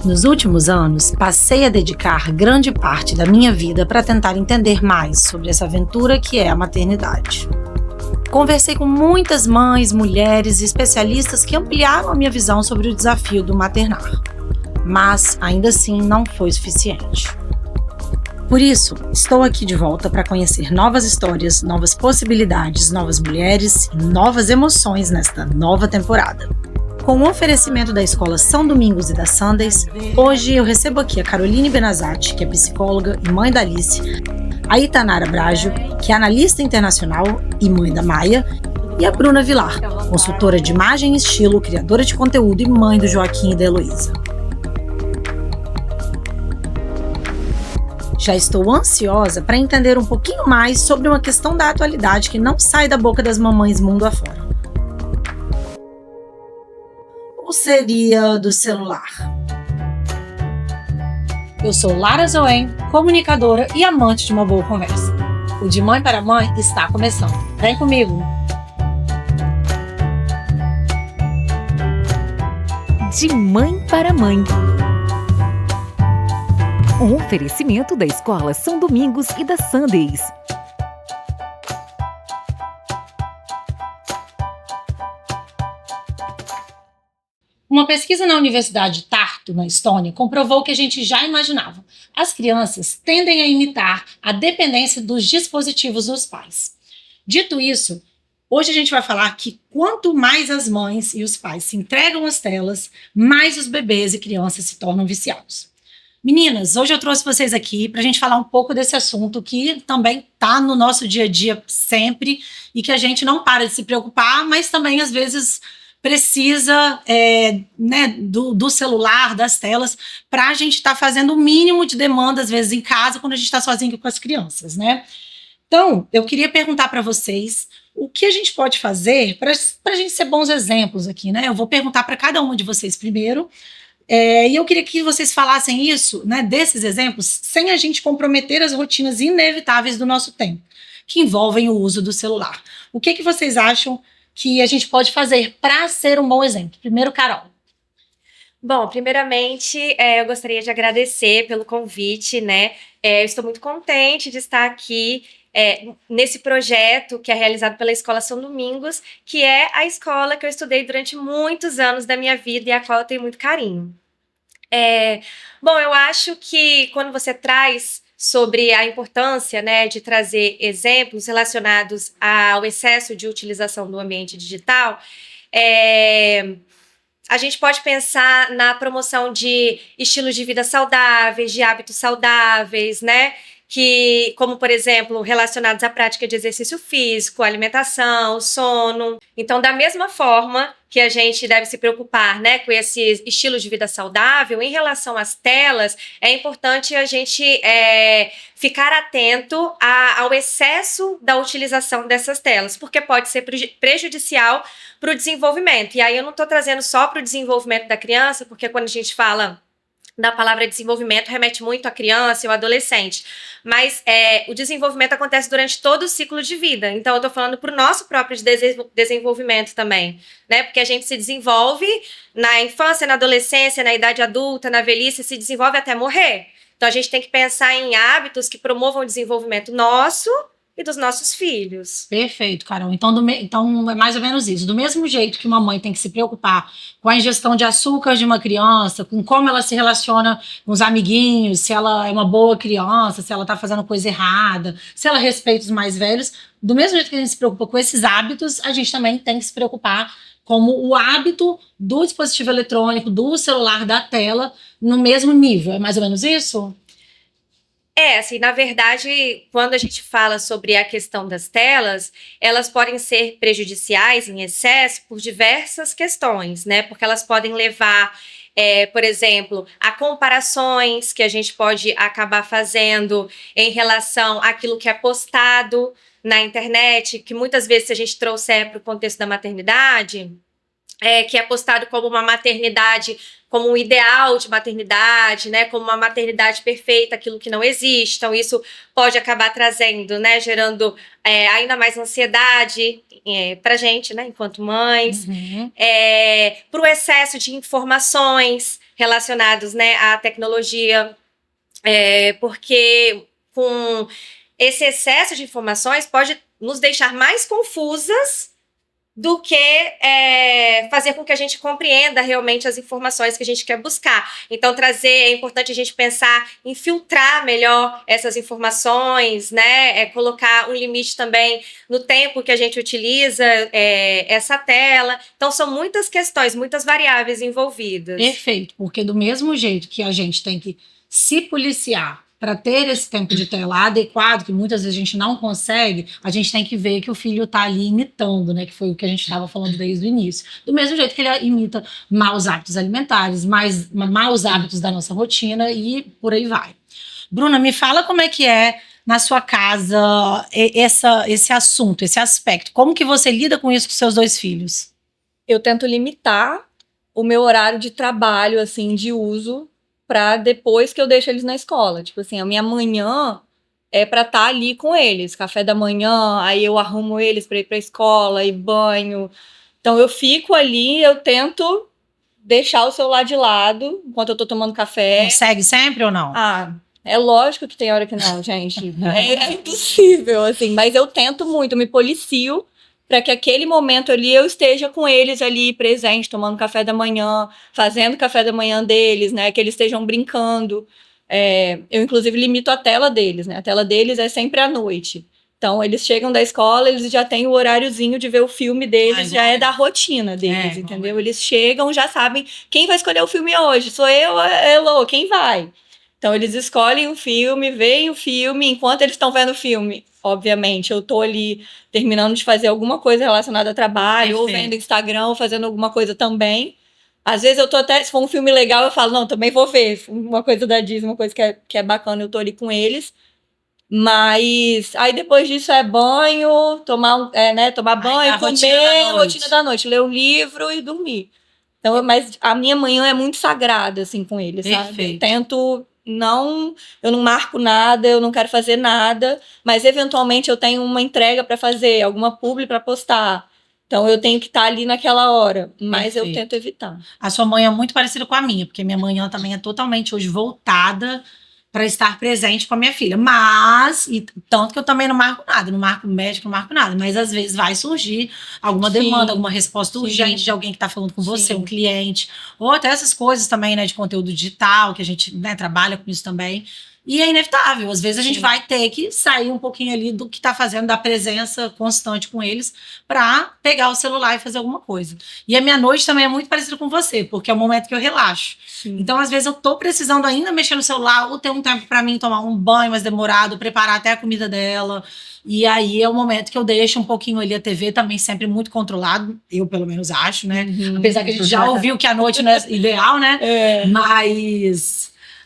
Nos últimos anos, passei a dedicar grande parte da minha vida para tentar entender mais sobre essa aventura que é a maternidade. Conversei com muitas mães, mulheres e especialistas que ampliaram a minha visão sobre o desafio do maternar. Mas, ainda assim, não foi suficiente. Por isso, estou aqui de volta para conhecer novas histórias, novas possibilidades, novas mulheres e novas emoções nesta nova temporada. Com o oferecimento da Escola São Domingos e da Sundays, hoje eu recebo aqui a Caroline Benazati, que é psicóloga e mãe da Alice, a Itanara Brajo, que é analista internacional e mãe da Maia, e a Bruna Vilar, consultora de imagem e estilo, criadora de conteúdo e mãe do Joaquim e da Heloísa. Já estou ansiosa para entender um pouquinho mais sobre uma questão da atualidade que não sai da boca das mamães mundo afora. Ou seria do celular? Eu sou Lara Zoen, comunicadora e amante de uma boa conversa. O De Mãe para Mãe está começando. Vem comigo! De Mãe para Mãe. Um oferecimento da Escola São Domingos e da Sundays. Uma pesquisa na Universidade de Tartu, na Estônia, comprovou o que a gente já imaginava. As crianças tendem a imitar a dependência dos dispositivos dos pais. Dito isso, hoje a gente vai falar que quanto mais as mães e os pais se entregam às telas, mais os bebês e crianças se tornam viciados. Meninas, hoje eu trouxe vocês aqui para a gente falar um pouco desse assunto que também está no nosso dia a dia sempre e que a gente não para de se preocupar, mas também às vezes precisa do celular, das telas, para a gente estar fazendo o mínimo de demanda, às vezes, em casa, quando a gente está sozinho com as crianças, né? Então, eu queria perguntar para vocês o que a gente pode fazer para a gente ser bons exemplos aqui, né? Eu vou perguntar para cada uma de vocês primeiro, e eu queria que vocês falassem isso, né, desses exemplos, sem a gente comprometer as rotinas inevitáveis do nosso tempo, que envolvem o uso do celular. O que vocês acham que a gente pode fazer para ser um bom exemplo? Primeiro, Carol. Bom, primeiramente, eu gostaria de agradecer pelo convite, né? Eu estou muito contente de estar aqui nesse projeto que é realizado pela Escola São Domingos, que é a escola que eu estudei durante muitos anos da minha vida e a qual eu tenho muito carinho. Bom, eu acho que quando você traz sobre a importância, né, de trazer exemplos relacionados ao excesso de utilização do ambiente digital, a gente pode pensar na promoção de estilos de vida saudáveis, de hábitos saudáveis, né? Como, por exemplo, relacionados à prática de exercício físico, alimentação, sono. Então, da mesma forma que a gente deve se preocupar, né, com esse estilo de vida saudável, em relação às telas, é importante a gente ficar atento ao excesso da utilização dessas telas, porque pode ser prejudicial para o desenvolvimento. E aí eu não estou trazendo só para o desenvolvimento da criança, porque quando a gente fala da palavra desenvolvimento, remete muito à criança e ao adolescente. Mas o desenvolvimento acontece durante todo o ciclo de vida. Então, eu estou falando para o nosso próprio desenvolvimento também, né? Porque a gente se desenvolve na infância, na adolescência, na idade adulta, na velhice, se desenvolve até morrer. Então, a gente tem que pensar em hábitos que promovam o desenvolvimento nosso e dos nossos filhos. Perfeito, Carol. Então é mais ou menos isso. Do mesmo jeito que uma mãe tem que se preocupar com a ingestão de açúcar de uma criança, com como ela se relaciona com os amiguinhos, se ela é uma boa criança, se ela está fazendo coisa errada, se ela respeita os mais velhos, do mesmo jeito que a gente se preocupa com esses hábitos, a gente também tem que se preocupar como o hábito do dispositivo eletrônico, do celular, da tela, no mesmo nível. É mais ou menos isso? Assim, na verdade, quando a gente fala sobre a questão das telas, elas podem ser prejudiciais em excesso por diversas questões, né? Porque elas podem levar, por exemplo, a comparações que a gente pode acabar fazendo em relação àquilo que é postado na internet, que muitas vezes, se a gente trouxer para o contexto da maternidade, que é postado como uma maternidade, como um ideal de maternidade, né, como uma maternidade perfeita, aquilo que não existe. Então, isso pode acabar trazendo, né, gerando ainda mais ansiedade para a gente, né, enquanto mães, para o excesso de informações relacionadas, né, à tecnologia, porque com esse excesso de informações pode nos deixar mais confusas do que fazer com que a gente compreenda realmente as informações que a gente quer buscar. Então, é importante a gente pensar em filtrar melhor essas informações, né? Colocar um limite também no tempo que a gente utiliza essa tela. Então, são muitas questões, muitas variáveis envolvidas. Perfeito, porque do mesmo jeito que a gente tem que se policiar para ter esse tempo de tela adequado, que muitas vezes a gente não consegue, a gente tem que ver que o filho está ali imitando, né? Que foi o que a gente estava falando desde o início. Do mesmo jeito que ele imita maus hábitos alimentares, maus hábitos da nossa rotina e por aí vai. Bruna, me fala como é que é na sua casa esse assunto, esse aspecto. Como que você lida com isso com seus 2 filhos? Eu tento limitar o meu horário de trabalho, assim, de uso, para depois que eu deixo eles na escola. Tipo assim, a minha manhã é para estar ali com eles, café da manhã, aí eu arrumo eles para ir para a escola e banho. Então eu fico ali, eu tento deixar o celular de lado enquanto eu tô tomando café. Consegue sempre ou não? Ah, é lógico que tem hora que não, gente. É impossível, assim. Mas eu tento muito, eu me policio para que aquele momento ali eu esteja com eles ali presente, tomando café da manhã, fazendo café da manhã deles, né? Que eles estejam brincando. Eu, inclusive, limito a tela deles, né? A tela deles é sempre à noite. Então, eles chegam da escola, eles já têm o horáriozinho de ver o filme deles, já é da rotina deles, entendeu? Eles chegam, já sabem quem vai escolher o filme hoje. Sou eu, Elô, quem vai? Então, eles escolhem o filme, veem o filme, enquanto eles estão vendo o filme. Obviamente, eu tô ali terminando de fazer alguma coisa relacionada a trabalho, ou vendo Instagram, ou fazendo alguma coisa também. Às vezes eu tô até, se for um filme legal, eu falo, não, também vou ver uma coisa da Disney, uma coisa que é bacana, eu tô ali com eles. Mas aí depois disso é banho, tomar banho, comer, rotina da noite, ler um livro e dormir. Então, mas a minha manhã é muito sagrada, assim, com eles, sabe? Eu tento eu não marco nada, eu não quero fazer nada, mas eventualmente eu tenho uma entrega para fazer, alguma publi para postar. Então eu tenho que estar ali naquela hora, mas eu tento evitar. A sua mãe é muito parecida com a minha, porque minha mãe ela também é totalmente hoje voltada para estar presente com a minha filha. Mas, tanto que eu também não marco nada, não marco médico, não marco nada, mas às vezes vai surgir alguma demanda, alguma resposta urgente de alguém que está falando com você, um cliente, ou até essas coisas também, né, de conteúdo digital, que a gente, né, trabalha com isso também. E é inevitável, às vezes a gente vai ter que sair um pouquinho ali do que está fazendo, da presença constante com eles, para pegar o celular e fazer alguma coisa. E a minha noite também é muito parecida com você, porque é o momento que eu relaxo. Então, às vezes, eu tô precisando ainda mexer no celular, ou ter um tempo para mim tomar um banho mais demorado, preparar até a comida dela. E aí é o momento que eu deixo um pouquinho ali a TV, também sempre muito controlado, eu pelo menos acho, né? Apesar que a gente já ouviu que a noite não é ideal, né?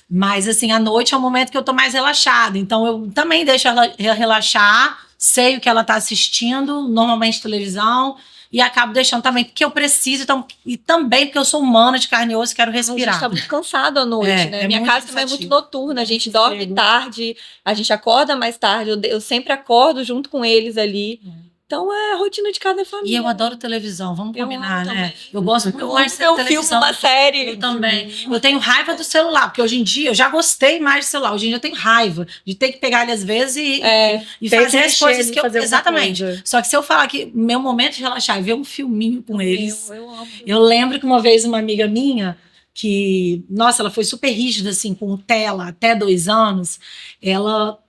Mas, assim, a noite é o momento que eu tô mais relaxada. Então, eu também deixo ela relaxar, sei o que ela tá assistindo, normalmente televisão, e acabo deixando também, porque eu preciso, então, e também porque eu sou humana, de carne e osso, quero respirar. A gente tá muito cansado à noite, né? Minha casa também é muito noturna, a gente dorme tarde, a gente acorda mais tarde, eu sempre acordo junto com eles ali. Então é a rotina de cada família. E eu adoro televisão, vamos combinar, né? Eu gosto muito mais de televisão. Um filme, uma série. Eu também. Eu tenho raiva do celular, porque hoje em dia eu já gostei mais do celular. Hoje em dia eu tenho raiva de ter que pegar ele às vezes e fazer as coisas que eu... Exatamente. Só que se eu falar que meu momento de relaxar é ver um filminho com eles. Eu amo. Eu lembro que uma vez uma amiga minha, que, nossa, ela foi super rígida, assim, com tela até 2 anos,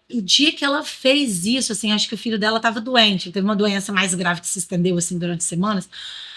o dia que ela fez isso, assim, acho que o filho dela estava doente, teve uma doença mais grave que se estendeu, assim, durante semanas.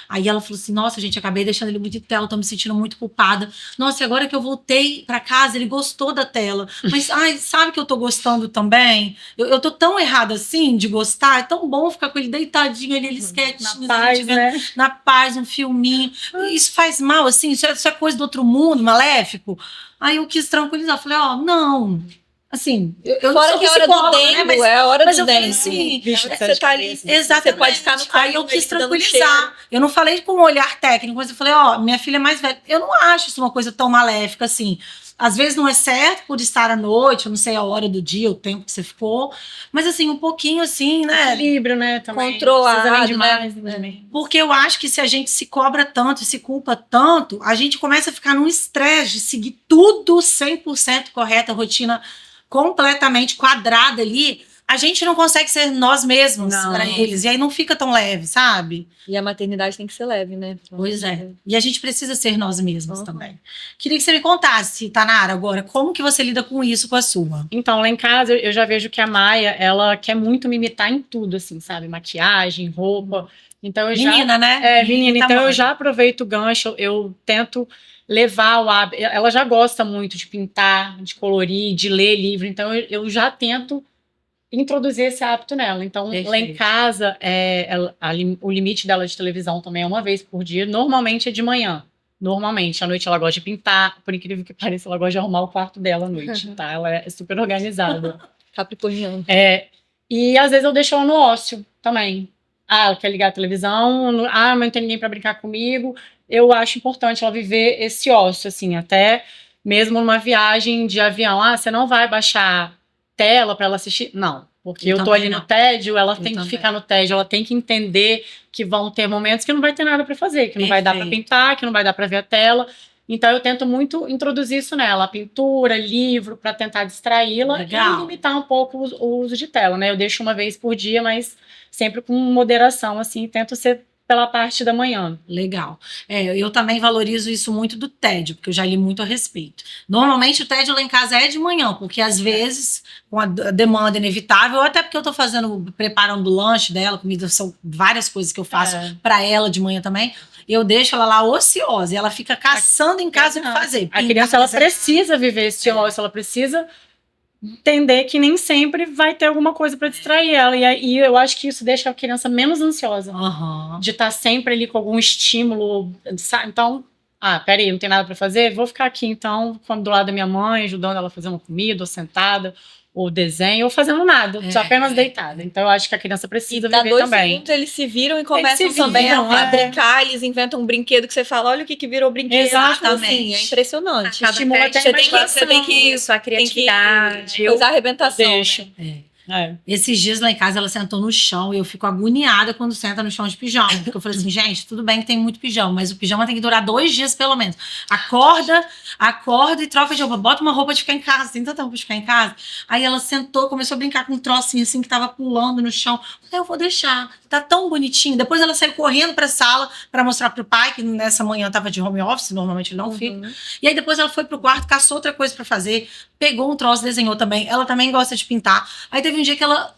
Aí ela falou assim, nossa, gente, acabei deixando ele muito de tela, tô me sentindo muito culpada. Nossa, e agora que eu voltei pra casa, ele gostou da tela. Mas, sabe que eu tô gostando também? Eu tô tão errada assim, de gostar, é tão bom ficar com ele deitadinho ali, eles quietinhos. Na paz, né? Na paz, um filminho. Isso faz mal, assim, isso é coisa do outro mundo, maléfico. Aí eu quis tranquilizar, falei, não... Assim, eu não Fora sou que é a hora do psicóloga, né? dengo, Mas é a hora mas do eu falei dengo. assim, Bicho, você tá ali, exatamente. você pode ficar no colo. Aí eu quis ele dando tranquilizar. Eu não falei com um olhar técnico, mas eu falei, ó, minha filha é mais velha. Eu não acho isso uma coisa tão maléfica assim. Às vezes não é certo por estar à noite, eu não sei a hora do dia, o tempo que você ficou, mas assim, um pouquinho assim, né? Equilíbrio, né? Também. Controlado, Precisa nem demais, né? nem de menos. Porque eu acho que se a gente se cobra tanto e se culpa tanto, a gente começa a ficar num estresse de seguir tudo 100% correto, a rotina completamente quadrada ali. A gente não consegue ser nós mesmos Não. para eles. E aí não fica tão leve, sabe? E a maternidade tem que ser leve, né? Pois é. E a gente precisa ser nós mesmos Uhum. também. Queria que você me contasse, Tanara, agora, como que você lida com isso com a sua? Então, lá em casa, eu já vejo que a Maia, ela quer muito me imitar em tudo, assim, sabe? Maquiagem, roupa. Então, eu já... Menina, né? É, menina, então tamanho. eu já aproveito o gancho, eu tento levar o hábito. Ela já gosta muito de pintar, de colorir, de ler livro, então eu já tento introduzir esse hábito nela. Então, lá em Perfeito. casa, o limite dela de televisão também é uma vez por dia, normalmente é de manhã. Normalmente, à noite ela gosta de pintar, por incrível que pareça, ela gosta de arrumar o quarto dela à noite, tá? Ela é super organizada. Capricorniano. E às vezes eu deixo ela no ócio também. Ah, ela quer ligar a televisão, mas não tem ninguém para brincar comigo. Eu acho importante ela viver esse ócio, assim, até mesmo numa viagem de avião. Ah, você não vai baixar tela para ela assistir? Não, porque eu tô também ali não. no tédio, ela Eu tem que também. ficar no tédio, ela tem que entender que vão ter momentos que não vai ter nada para fazer, que não vai dar para Perfeito. pintar, que não vai dar para ver a tela. Então eu tento muito introduzir isso nela, a pintura, livro, para tentar distraí-la Legal. e limitar um pouco o uso de tela, né? Eu deixo uma vez por dia, mas sempre com moderação, assim, tento ser pela parte da manhã. Legal. Eu também valorizo isso muito do tédio, porque eu já li muito a respeito. Normalmente o tédio lá em casa é de manhã, porque às vezes, com a demanda inevitável, ou até porque eu tô preparando o lanche dela, comida, são várias coisas que eu faço para ela de manhã também, eu deixo ela lá ociosa, e ela fica caçando em casa o que fazer. A criança, ela precisa viver esse ócio, ela precisa entender que nem sempre vai ter alguma coisa para distrair ela. E eu acho que isso deixa a criança menos ansiosa. Aham. De estar sempre ali com algum estímulo. Então, peraí, não tem nada para fazer? Vou ficar aqui, então, do lado da minha mãe, ajudando ela a fazer uma comida, ou sentada, ou desenho, ou fazendo nada, só apenas deitada. Então, eu acho que a criança precisa Dá viver 2 também. segundos, eles se viram e começam se também viram, a é. brincar, eles inventam um brinquedo que você fala, olha o que virou brinquedo. Exatamente. Assim, é impressionante. Cada Estimula teste até a você tem que isso, a criatividade. usar a arrebentação. Deixo. Né? Esses dias lá em casa ela sentou no chão e eu fico agoniada quando senta no chão de pijama. Porque eu falei assim, gente, tudo bem que tem muito pijama, mas o pijama tem que durar 2 dias pelo menos. Acorda e troca de roupa. Bota uma roupa de ficar em casa, tem tanta roupa de ficar em casa. Aí ela sentou, começou a brincar com um trocinho assim que tava pulando no chão. Eu vou deixar, tá tão bonitinho. Depois ela saiu correndo pra sala pra mostrar pro pai, que nessa manhã tava de home office, normalmente ele não fica. E aí depois ela foi pro quarto, caçou outra coisa pra fazer, pegou um troço, desenhou também. Ela também gosta de pintar. Aí teve um dia que ela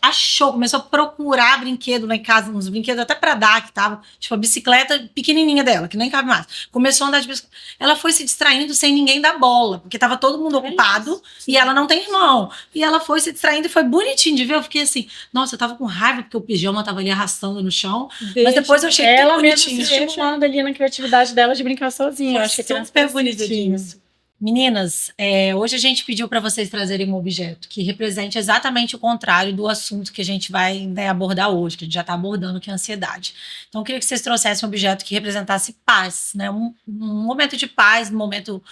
começou a procurar brinquedo lá em casa, uns brinquedos até pra dar, que tava, tipo, a bicicleta pequenininha dela, que nem cabe mais. Começou a andar de bicicleta. Ela foi se distraindo sem ninguém dar bola, porque tava todo mundo ocupado e ela não tem irmão. E ela foi se distraindo e foi bonitinho de ver. Eu fiquei assim, nossa, eu tava com raiva porque o pijama tava ali arrastando no chão. Mas depois eu achei Ela tão mesmo se bonitinho. estimulando ali na criatividade dela de brincar sozinha. Eu acho que a criança super precisa bonitinho. disso. Meninas, hoje a gente pediu para vocês trazerem um objeto que represente exatamente o contrário do assunto que a gente vai, né, abordar hoje, que a gente já está abordando, que é a ansiedade. Então, eu queria que vocês trouxessem um objeto que representasse paz, né? Um momento de paz, um momento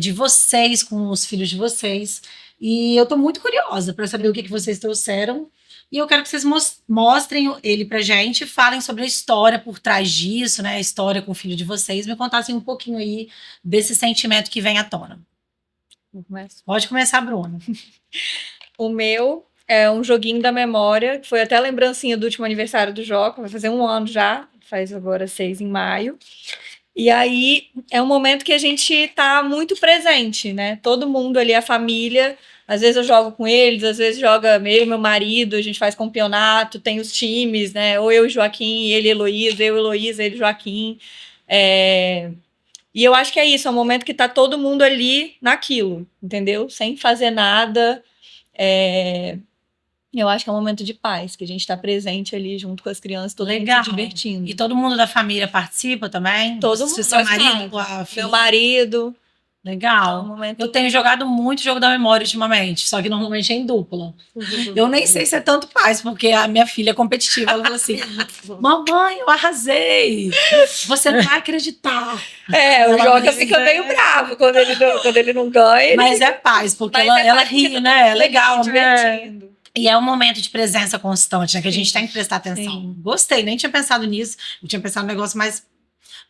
de vocês com os filhos de vocês. E eu estou muito curiosa para saber o que vocês trouxeram. E eu quero que vocês mostrem ele pra gente, falem sobre a história por trás disso, né? A história com o filho de vocês, me contassem um pouquinho aí desse sentimento que vem à tona. Pode começar, Bruna. O meu é um joguinho da memória, que foi até a lembrancinha do último aniversário do Joca, vai fazer 1 ano já, faz agora 6 em maio. E aí é um momento que a gente tá muito presente, né? Todo mundo ali, a família. Às vezes eu jogo com eles, às vezes joga eu e meu marido, a gente faz campeonato, tem os times, né? Ou eu e Joaquim, ele e Heloísa, eu e Heloísa, ele e Joaquim. E eu acho que é isso, é um momento que tá todo mundo ali naquilo, entendeu? Sem fazer nada. Eu acho que é um momento de paz, que a gente tá presente ali junto com as crianças, todo mundo se divertindo. E todo mundo da família participa também? Todo mundo. Seu marido, a filha? Meu marido. É um Legal. momento... Eu tenho jogado muito jogo da memória ultimamente, só que normalmente é em dupla. Eu nem sei se é tanto paz, porque a minha filha é competitiva. Ela falou assim: mamãe, eu arrasei. Você não vai acreditar. o Ela Joca precisa- fica meio bravo quando ele não ganha. Ele Mas é paz, porque Mas ela paz, ri, porque né? É legal. se divertindo. E é um momento de presença constante, né? Que a gente Sim. tem que prestar atenção. Sim. Gostei, nem tinha pensado nisso. Eu tinha pensado no negócio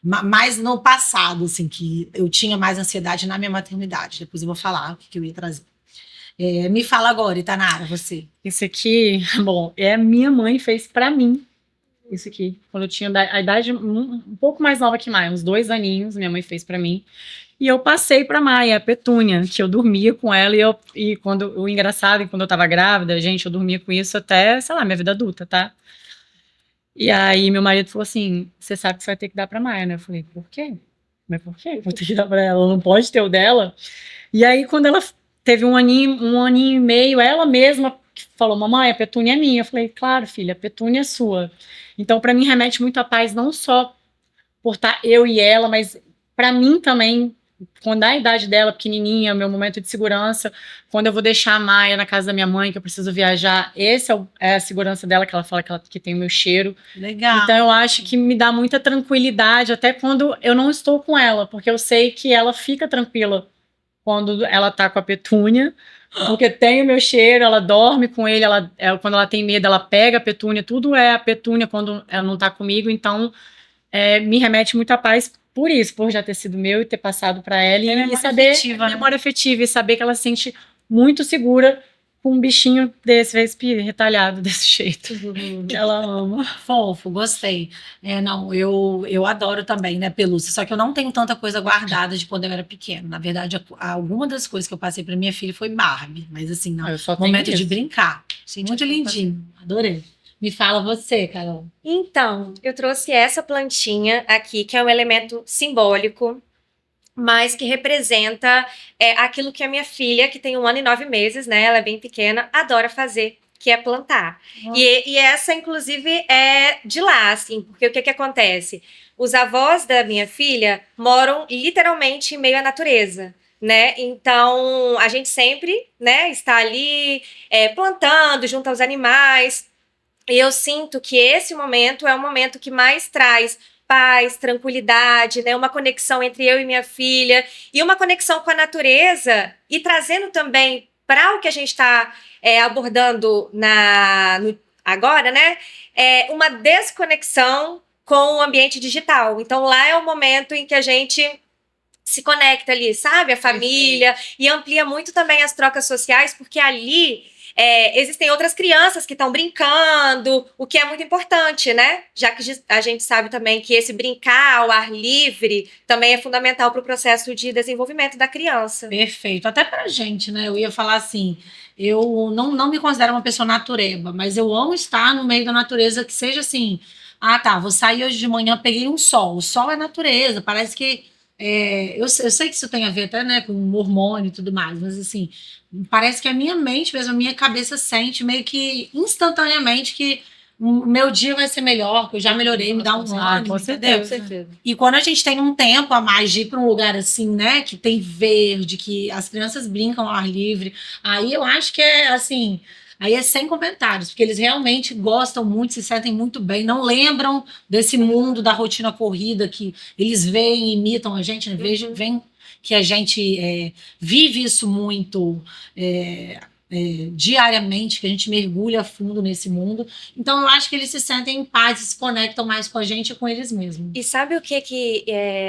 mais no passado, assim, que eu tinha mais ansiedade na minha maternidade. Depois eu vou falar o que eu ia trazer. Me fala agora, Itanara, você. Isso aqui, bom, minha mãe fez pra mim. Isso aqui, quando eu tinha a idade um pouco mais nova que Maia, uns 2 aninhos, minha mãe fez pra mim. E eu passei pra Maia, a Petúnia, que eu dormia com ela e quando o engraçado, é que quando eu tava grávida, gente, eu dormia com isso até, sei lá, minha vida adulta, tá? E aí meu marido falou assim: você sabe que você vai ter que dar pra Maia, né? Eu falei: por quê? Mas por quê? Vou ter que dar pra ela, ela não pode ter o dela. E aí quando ela teve um aninho e meio, ela mesma falou: mamãe, a Petúnia é minha. Eu falei: claro, filha, a Petúnia é sua. Então pra mim remete muito à paz, não só por estar eu e ela, mas pra mim também, quando a idade dela, pequenininha, meu momento de segurança, quando eu vou deixar a Maia na casa da minha mãe, que eu preciso viajar, esse é a segurança dela, que ela fala que tem o meu cheiro. Legal. Então eu acho que me dá muita tranquilidade, até quando eu não estou com ela, porque eu sei que ela fica tranquila quando ela tá com a Petúnia, porque tem o meu cheiro, ela dorme com ele, quando ela tem medo, ela pega a Petúnia, tudo é a Petúnia quando ela não tá comigo, então me remete muito à paz por isso, por já ter sido meu e ter passado para ela e saber memória afetiva e saber que ela se sente muito segura com um bichinho desse retalhado desse jeito que ela ama. Fofo, gostei. Não, eu adoro também, né, pelúcia. Só que eu não tenho tanta coisa guardada de quando eu era pequena. Na verdade, alguma das coisas que eu passei para minha filha foi Barbie. Mas assim, não. Eu só tenho Momento de isso. brincar. Achei muito lindinho. Adorei. Me fala você, Carol. Então, eu trouxe essa plantinha aqui, que é um elemento simbólico, mas que representa aquilo que a minha filha, que tem 1 ano e 9 meses, né? Ela é bem pequena, adora fazer, que é plantar. E essa, inclusive, é de lá, assim, porque o que acontece? Os avós da minha filha moram literalmente em meio à natureza, né? Então, a gente sempre, né, está ali plantando junto aos animais. E eu sinto que esse momento é o momento que mais traz paz, tranquilidade, né? Uma conexão entre eu e minha filha e uma conexão com a natureza e trazendo também para o que a gente está abordando agora, né? Uma desconexão com o ambiente digital. Então lá é o momento em que a gente se conecta ali, sabe? A família e amplia muito também as trocas sociais, porque ali existem outras crianças que estão brincando, o que é muito importante, né? Já que a gente sabe também que esse brincar ao ar livre também é fundamental para o processo de desenvolvimento da criança. Perfeito. Até pra gente, né? Eu ia falar assim, eu não me considero uma pessoa natureba, mas eu amo estar no meio da natureza que seja assim, tá, vou sair hoje de manhã, peguei um sol. O sol é natureza, parece que eu sei que isso tem a ver até, né, com hormônio e tudo mais, mas assim, parece que a minha mente mesmo, a minha cabeça sente meio que instantaneamente que o meu dia vai ser melhor, que eu já melhorei, me dá um ânimo, com entendeu? certeza. E quando a gente tem um tempo a mais de ir para um lugar assim, né, que tem verde, que as crianças brincam ao ar livre, aí eu acho que é assim, aí é sem comentários, porque eles realmente gostam muito, se sentem muito bem, não lembram desse mundo da rotina corrida que eles veem, imitam a gente, né? Veem que a gente vive isso muito diariamente, que a gente mergulha a fundo nesse mundo. Então eu acho que eles se sentem em paz, se conectam mais com a gente e com eles mesmos. E sabe o que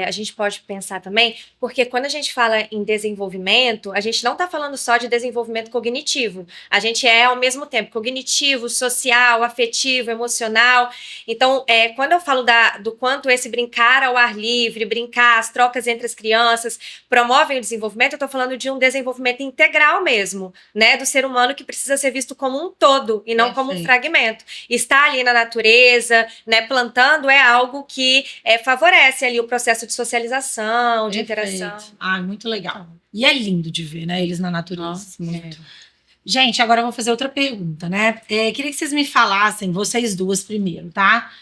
a gente pode pensar também? Porque quando a gente fala em desenvolvimento, a gente não está falando só de desenvolvimento cognitivo. A gente ao mesmo tempo cognitivo, social, afetivo, emocional. Então, quando eu falo do quanto esse brincar ao ar livre, brincar, as trocas entre as crianças promovem o desenvolvimento, eu estou falando de um desenvolvimento integral mesmo, né? Do ser humano que precisa ser visto como um todo e não como um fragmento. Estar ali na natureza, né, plantando é algo que favorece ali o processo de socialização, de interação. Muito legal. E é lindo de ver, né, eles na natureza. Nossa, muito. Gente, agora eu vou fazer outra pergunta, né? Queria que vocês me falassem, vocês duas primeiro, tá?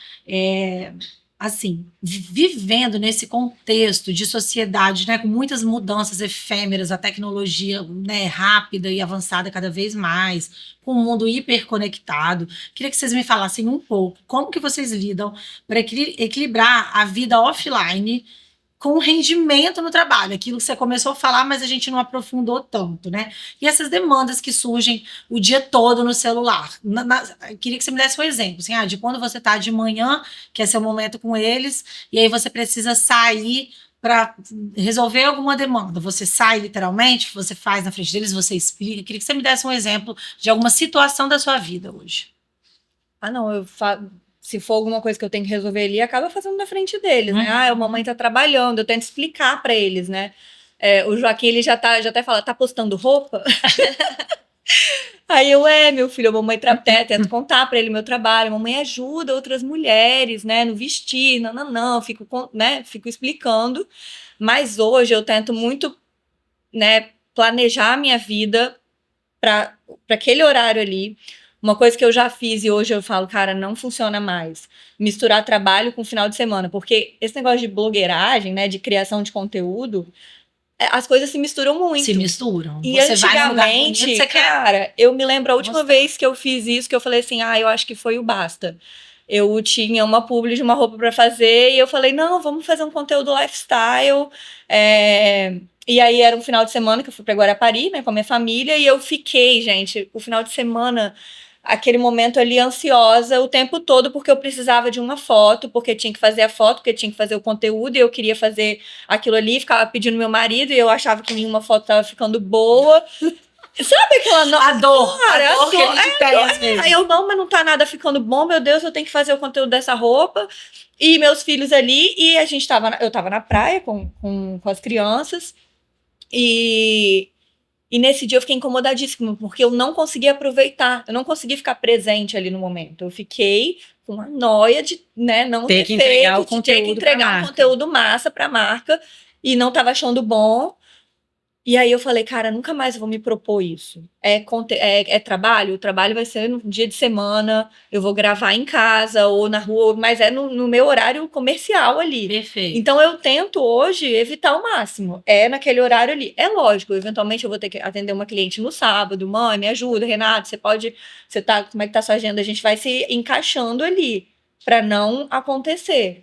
assim, vivendo nesse contexto de sociedade, né, com muitas mudanças efêmeras, a tecnologia, né, rápida e avançada cada vez mais, com um mundo hiperconectado, queria que vocês me falassem um pouco como que vocês lidam para equilibrar a vida offline com o rendimento no trabalho, aquilo que você começou a falar, mas a gente não aprofundou tanto, né? E essas demandas que surgem o dia todo no celular. Queria que você me desse um exemplo, assim, de quando você está de manhã, que é seu momento com eles, e aí você precisa sair para resolver alguma demanda. Você sai literalmente, você faz na frente deles, você explica. Queria que você me desse um exemplo de alguma situação da sua vida hoje. Ah, não, se for alguma coisa que eu tenho que resolver ali, acaba fazendo na frente deles, né? A mamãe tá trabalhando, eu tento explicar pra eles, né? O Joaquim, ele já até fala, tá postando roupa? Aí meu filho, a mamãe tento contar pra ele meu trabalho, a mamãe ajuda outras mulheres, né, no vestir, não, fico explicando, mas hoje eu tento muito, né, planejar a minha vida pra aquele horário ali. Uma coisa que eu já fiz e hoje eu falo, cara, não funciona mais. Misturar trabalho com final de semana. Porque esse negócio de blogueiragem, né, de criação de conteúdo, as coisas se misturam muito. Se misturam. E você antigamente, vai no lugar bonito, você cara, eu me lembro a última vez que eu fiz isso, que eu falei assim, eu acho que foi o basta. Eu tinha uma publi de uma roupa pra fazer e eu falei, não, vamos fazer um conteúdo lifestyle. E aí era um final de semana que eu fui pra Guarapari, né, com a minha família, e eu fiquei, gente, o final de semana, aquele momento ali ansiosa o tempo todo, porque eu precisava de uma foto, porque tinha que fazer a foto, porque tinha que fazer o conteúdo, e eu queria fazer aquilo ali, ficava pedindo meu marido, e eu achava que nenhuma foto estava ficando boa. Sabe aquela... A dor que a gente tem às vezes. Aí eu, não, mas não tá nada ficando bom, meu Deus, eu tenho que fazer o conteúdo dessa roupa. E meus filhos ali, e eu tava na praia com as crianças, e nesse dia eu fiquei incomodadíssima, porque eu não conseguia aproveitar, eu não conseguia ficar presente ali no momento. Eu fiquei com a noia de, né, não ter feito, de ter que entregar um conteúdo massa pra marca, e não tava achando bom. E aí eu falei, cara, nunca mais vou me propor isso. É trabalho? O trabalho vai ser no dia de semana, eu vou gravar em casa ou na rua, mas é no meu horário comercial ali. Perfeito. Então eu tento hoje evitar ao máximo. É naquele horário ali. É lógico, eventualmente eu vou ter que atender uma cliente no sábado. Mãe, me ajuda, Renato, como é que tá sua agenda? A gente vai se encaixando ali para não acontecer.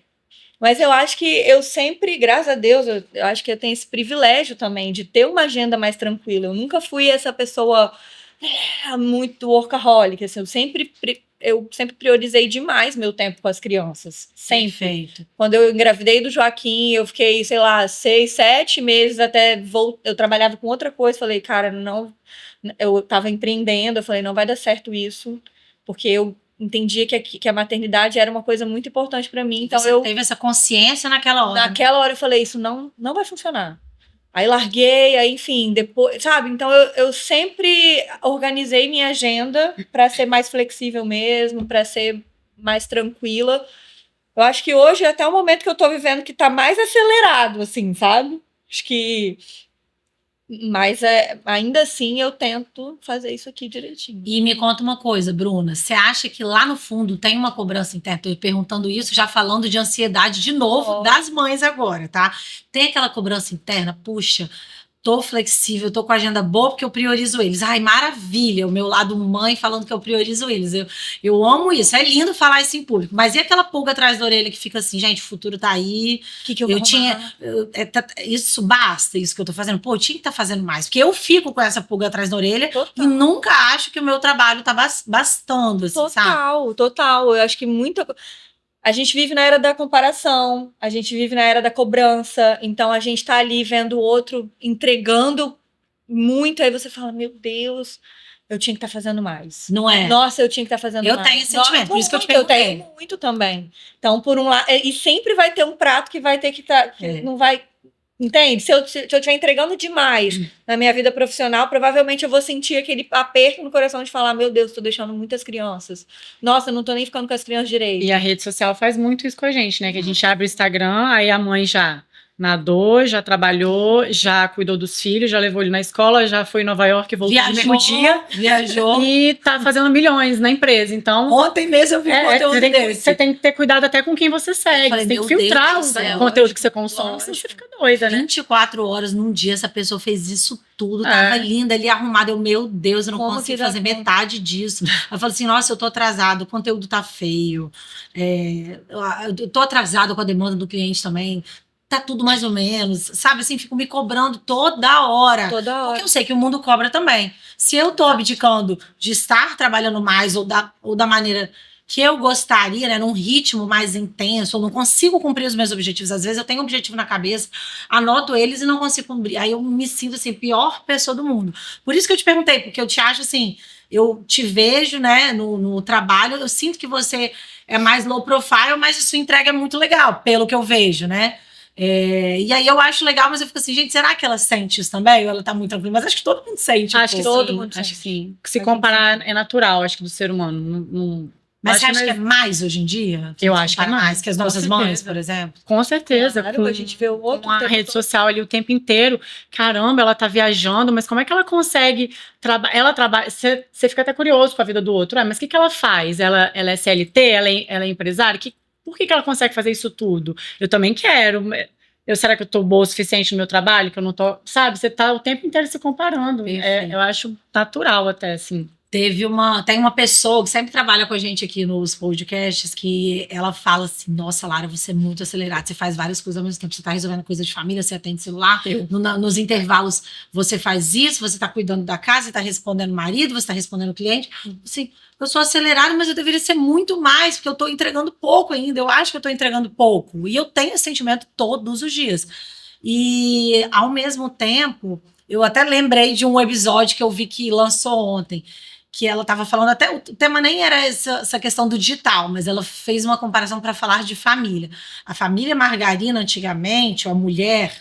Mas eu acho que eu sempre, graças a Deus, eu acho que eu tenho esse privilégio também de ter uma agenda mais tranquila. Eu nunca fui essa pessoa muito workaholic, assim, eu sempre priorizei demais meu tempo com as crianças. Sempre. Perfeito. Quando eu engravidei do Joaquim, eu fiquei, sei lá, 6, 7 meses até eu trabalhava com outra coisa. Falei, cara, não. Eu tava empreendendo, eu falei, não vai dar certo isso, porque eu entendia que a maternidade era uma coisa muito importante para mim. Então você teve essa consciência naquela hora. Naquela hora eu falei, isso não vai funcionar. Aí larguei, aí enfim, depois, sabe? Então eu sempre organizei minha agenda para ser mais flexível mesmo, para ser mais tranquila. Eu acho que hoje é até o momento que eu tô vivendo que tá mais acelerado, assim, sabe? Acho que... Mas ainda assim eu tento fazer isso aqui direitinho. E me conta uma coisa, Bruna, você acha que lá no fundo tem uma cobrança interna? Estou perguntando isso, já falando de ansiedade de novo, das mães agora, tá? Tem aquela cobrança interna, puxa, tô flexível, tô com a agenda boa porque eu priorizo eles. Ai, maravilha, o meu lado mãe falando que eu priorizo eles. Eu amo isso, é lindo falar isso em público. Mas e aquela pulga atrás da orelha que fica assim, gente, o futuro tá aí. Que eu tinha... isso basta, isso que eu tô fazendo. Pô, eu tinha que estar fazendo mais. Porque eu fico com essa pulga atrás da orelha e nunca acho que o meu trabalho tá bastando, assim, sabe? Total. Eu acho que a gente vive na era da comparação, a gente vive na era da cobrança, então a gente tá ali vendo o outro entregando muito, aí você fala, meu Deus, eu tinha que estar fazendo mais. Não é? Nossa, eu tinha que estar fazendo mais. Eu tenho esse sentimento, por isso que eu te perguntei. Eu tenho muito também. Então, por um lado, e sempre vai ter um prato que vai ter que estar, não vai... Entende? Se eu estiver entregando demais na minha vida profissional, provavelmente eu vou sentir aquele aperto no coração de falar, meu Deus, tô deixando muitas crianças. Nossa, eu não tô nem ficando com as crianças direito. E a rede social faz muito isso com a gente, né? Que a gente abre o Instagram, aí a mãe já nadou, já trabalhou, já cuidou dos filhos, já levou ele na escola, já foi em Nova York, voltou no mesmo dia. Viajou. E tá fazendo milhões na empresa. Então, Ontem mesmo eu vi um conteúdo desse. você tem que ter cuidado até com quem você segue. falei, Você tem que meu filtrar Deus o do céu, conteúdo que você consome, lógico. senão você fica doida, né? 24 horas num dia, essa pessoa fez isso tudo, É. tava linda ali, arrumada. Eu, meu Deus, eu não Como consigo que dá fazer conta? metade disso. Eu falo assim, nossa, eu tô atrasado, o conteúdo tá feio. Eu tô atrasada com a demanda do cliente também. Tá tudo mais ou menos, sabe? Assim, fico me cobrando toda hora. Toda hora. Porque eu sei que o mundo cobra também. Se eu tô abdicando de estar trabalhando mais ou da maneira que eu gostaria, né, num ritmo mais intenso, eu não consigo cumprir os meus objetivos. Às vezes eu tenho um objetivo na cabeça, anoto eles e não consigo cumprir. Aí eu me sinto assim, pior pessoa do mundo. Por isso que eu te perguntei, porque eu te acho assim, eu te vejo, né, no trabalho, eu sinto que você é mais low profile, mas a sua entrega é muito legal, pelo que eu vejo, né? E aí eu acho legal, mas eu fico assim, gente, será que ela sente isso também? Ou ela tá muito tranquila? Mas acho que todo mundo sente. Acho que Todo sim, mundo acho que sente. sim. Se comparar é natural, acho que do ser humano. Mas acho você acha que é mais hoje em dia? Eu acho que é mais, que as com nossas mães, certeza. por exemplo. Com certeza. Claro, a gente vê o outro com a tempo rede todo. social ali o tempo inteiro. Caramba, ela tá viajando, mas como é que ela consegue trabalhar? Ela trabalha. Você fica até curioso com a vida do outro. Mas o que ela faz? Ela é CLT? Ela é empresária? Por que ela consegue fazer isso tudo? Eu também quero. Será que eu tô boa o suficiente no meu trabalho? Que eu não tô. Sabe, você tá o tempo inteiro se comparando. Perfeito. Eu acho natural até, assim. Tem uma pessoa que sempre trabalha com a gente aqui nos podcasts que ela fala assim, nossa, Lara, você é muito acelerada, você faz várias coisas ao mesmo tempo, você tá resolvendo coisa de família, você atende celular, nos intervalos você faz isso, você tá cuidando da casa, você tá respondendo o marido, você tá respondendo o cliente, assim, eu sou acelerada, mas eu deveria ser muito mais, porque eu tô entregando pouco ainda, eu acho que eu tô entregando pouco, e eu tenho esse sentimento todos os dias, e ao mesmo tempo, eu até lembrei de um episódio que eu vi que lançou ontem, que ela estava falando, até o tema nem era essa questão do digital, mas ela fez uma comparação para falar de família. A família margarina, antigamente, ou a mulher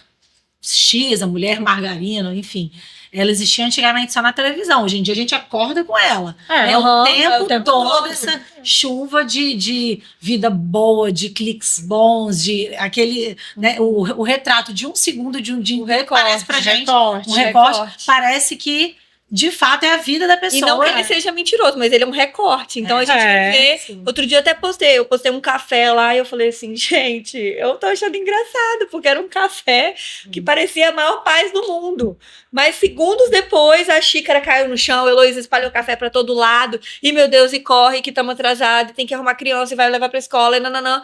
X, a mulher margarina, enfim, ela existia antigamente só na televisão. Hoje em dia a gente acorda com ela. É o tempo todo essa chuva de vida boa, de cliques bons, de aquele, né, o retrato de um segundo de um dia inteiro parece pra gente um recorte. Parece que de fato é a vida da pessoa. E não que ele seja mentiroso, mas ele é um recorte. Então a gente vê. Sim. Outro dia eu até postei. Eu postei um café lá e eu falei assim, gente, eu tô achando engraçado, porque era um café que parecia a maior paz do mundo. Mas segundos depois, a xícara caiu no chão, a Heloísa espalhou café pra todo lado. E meu Deus, e corre, que estamos atrasados, tem que arrumar criança e vai levar pra escola, e nananã.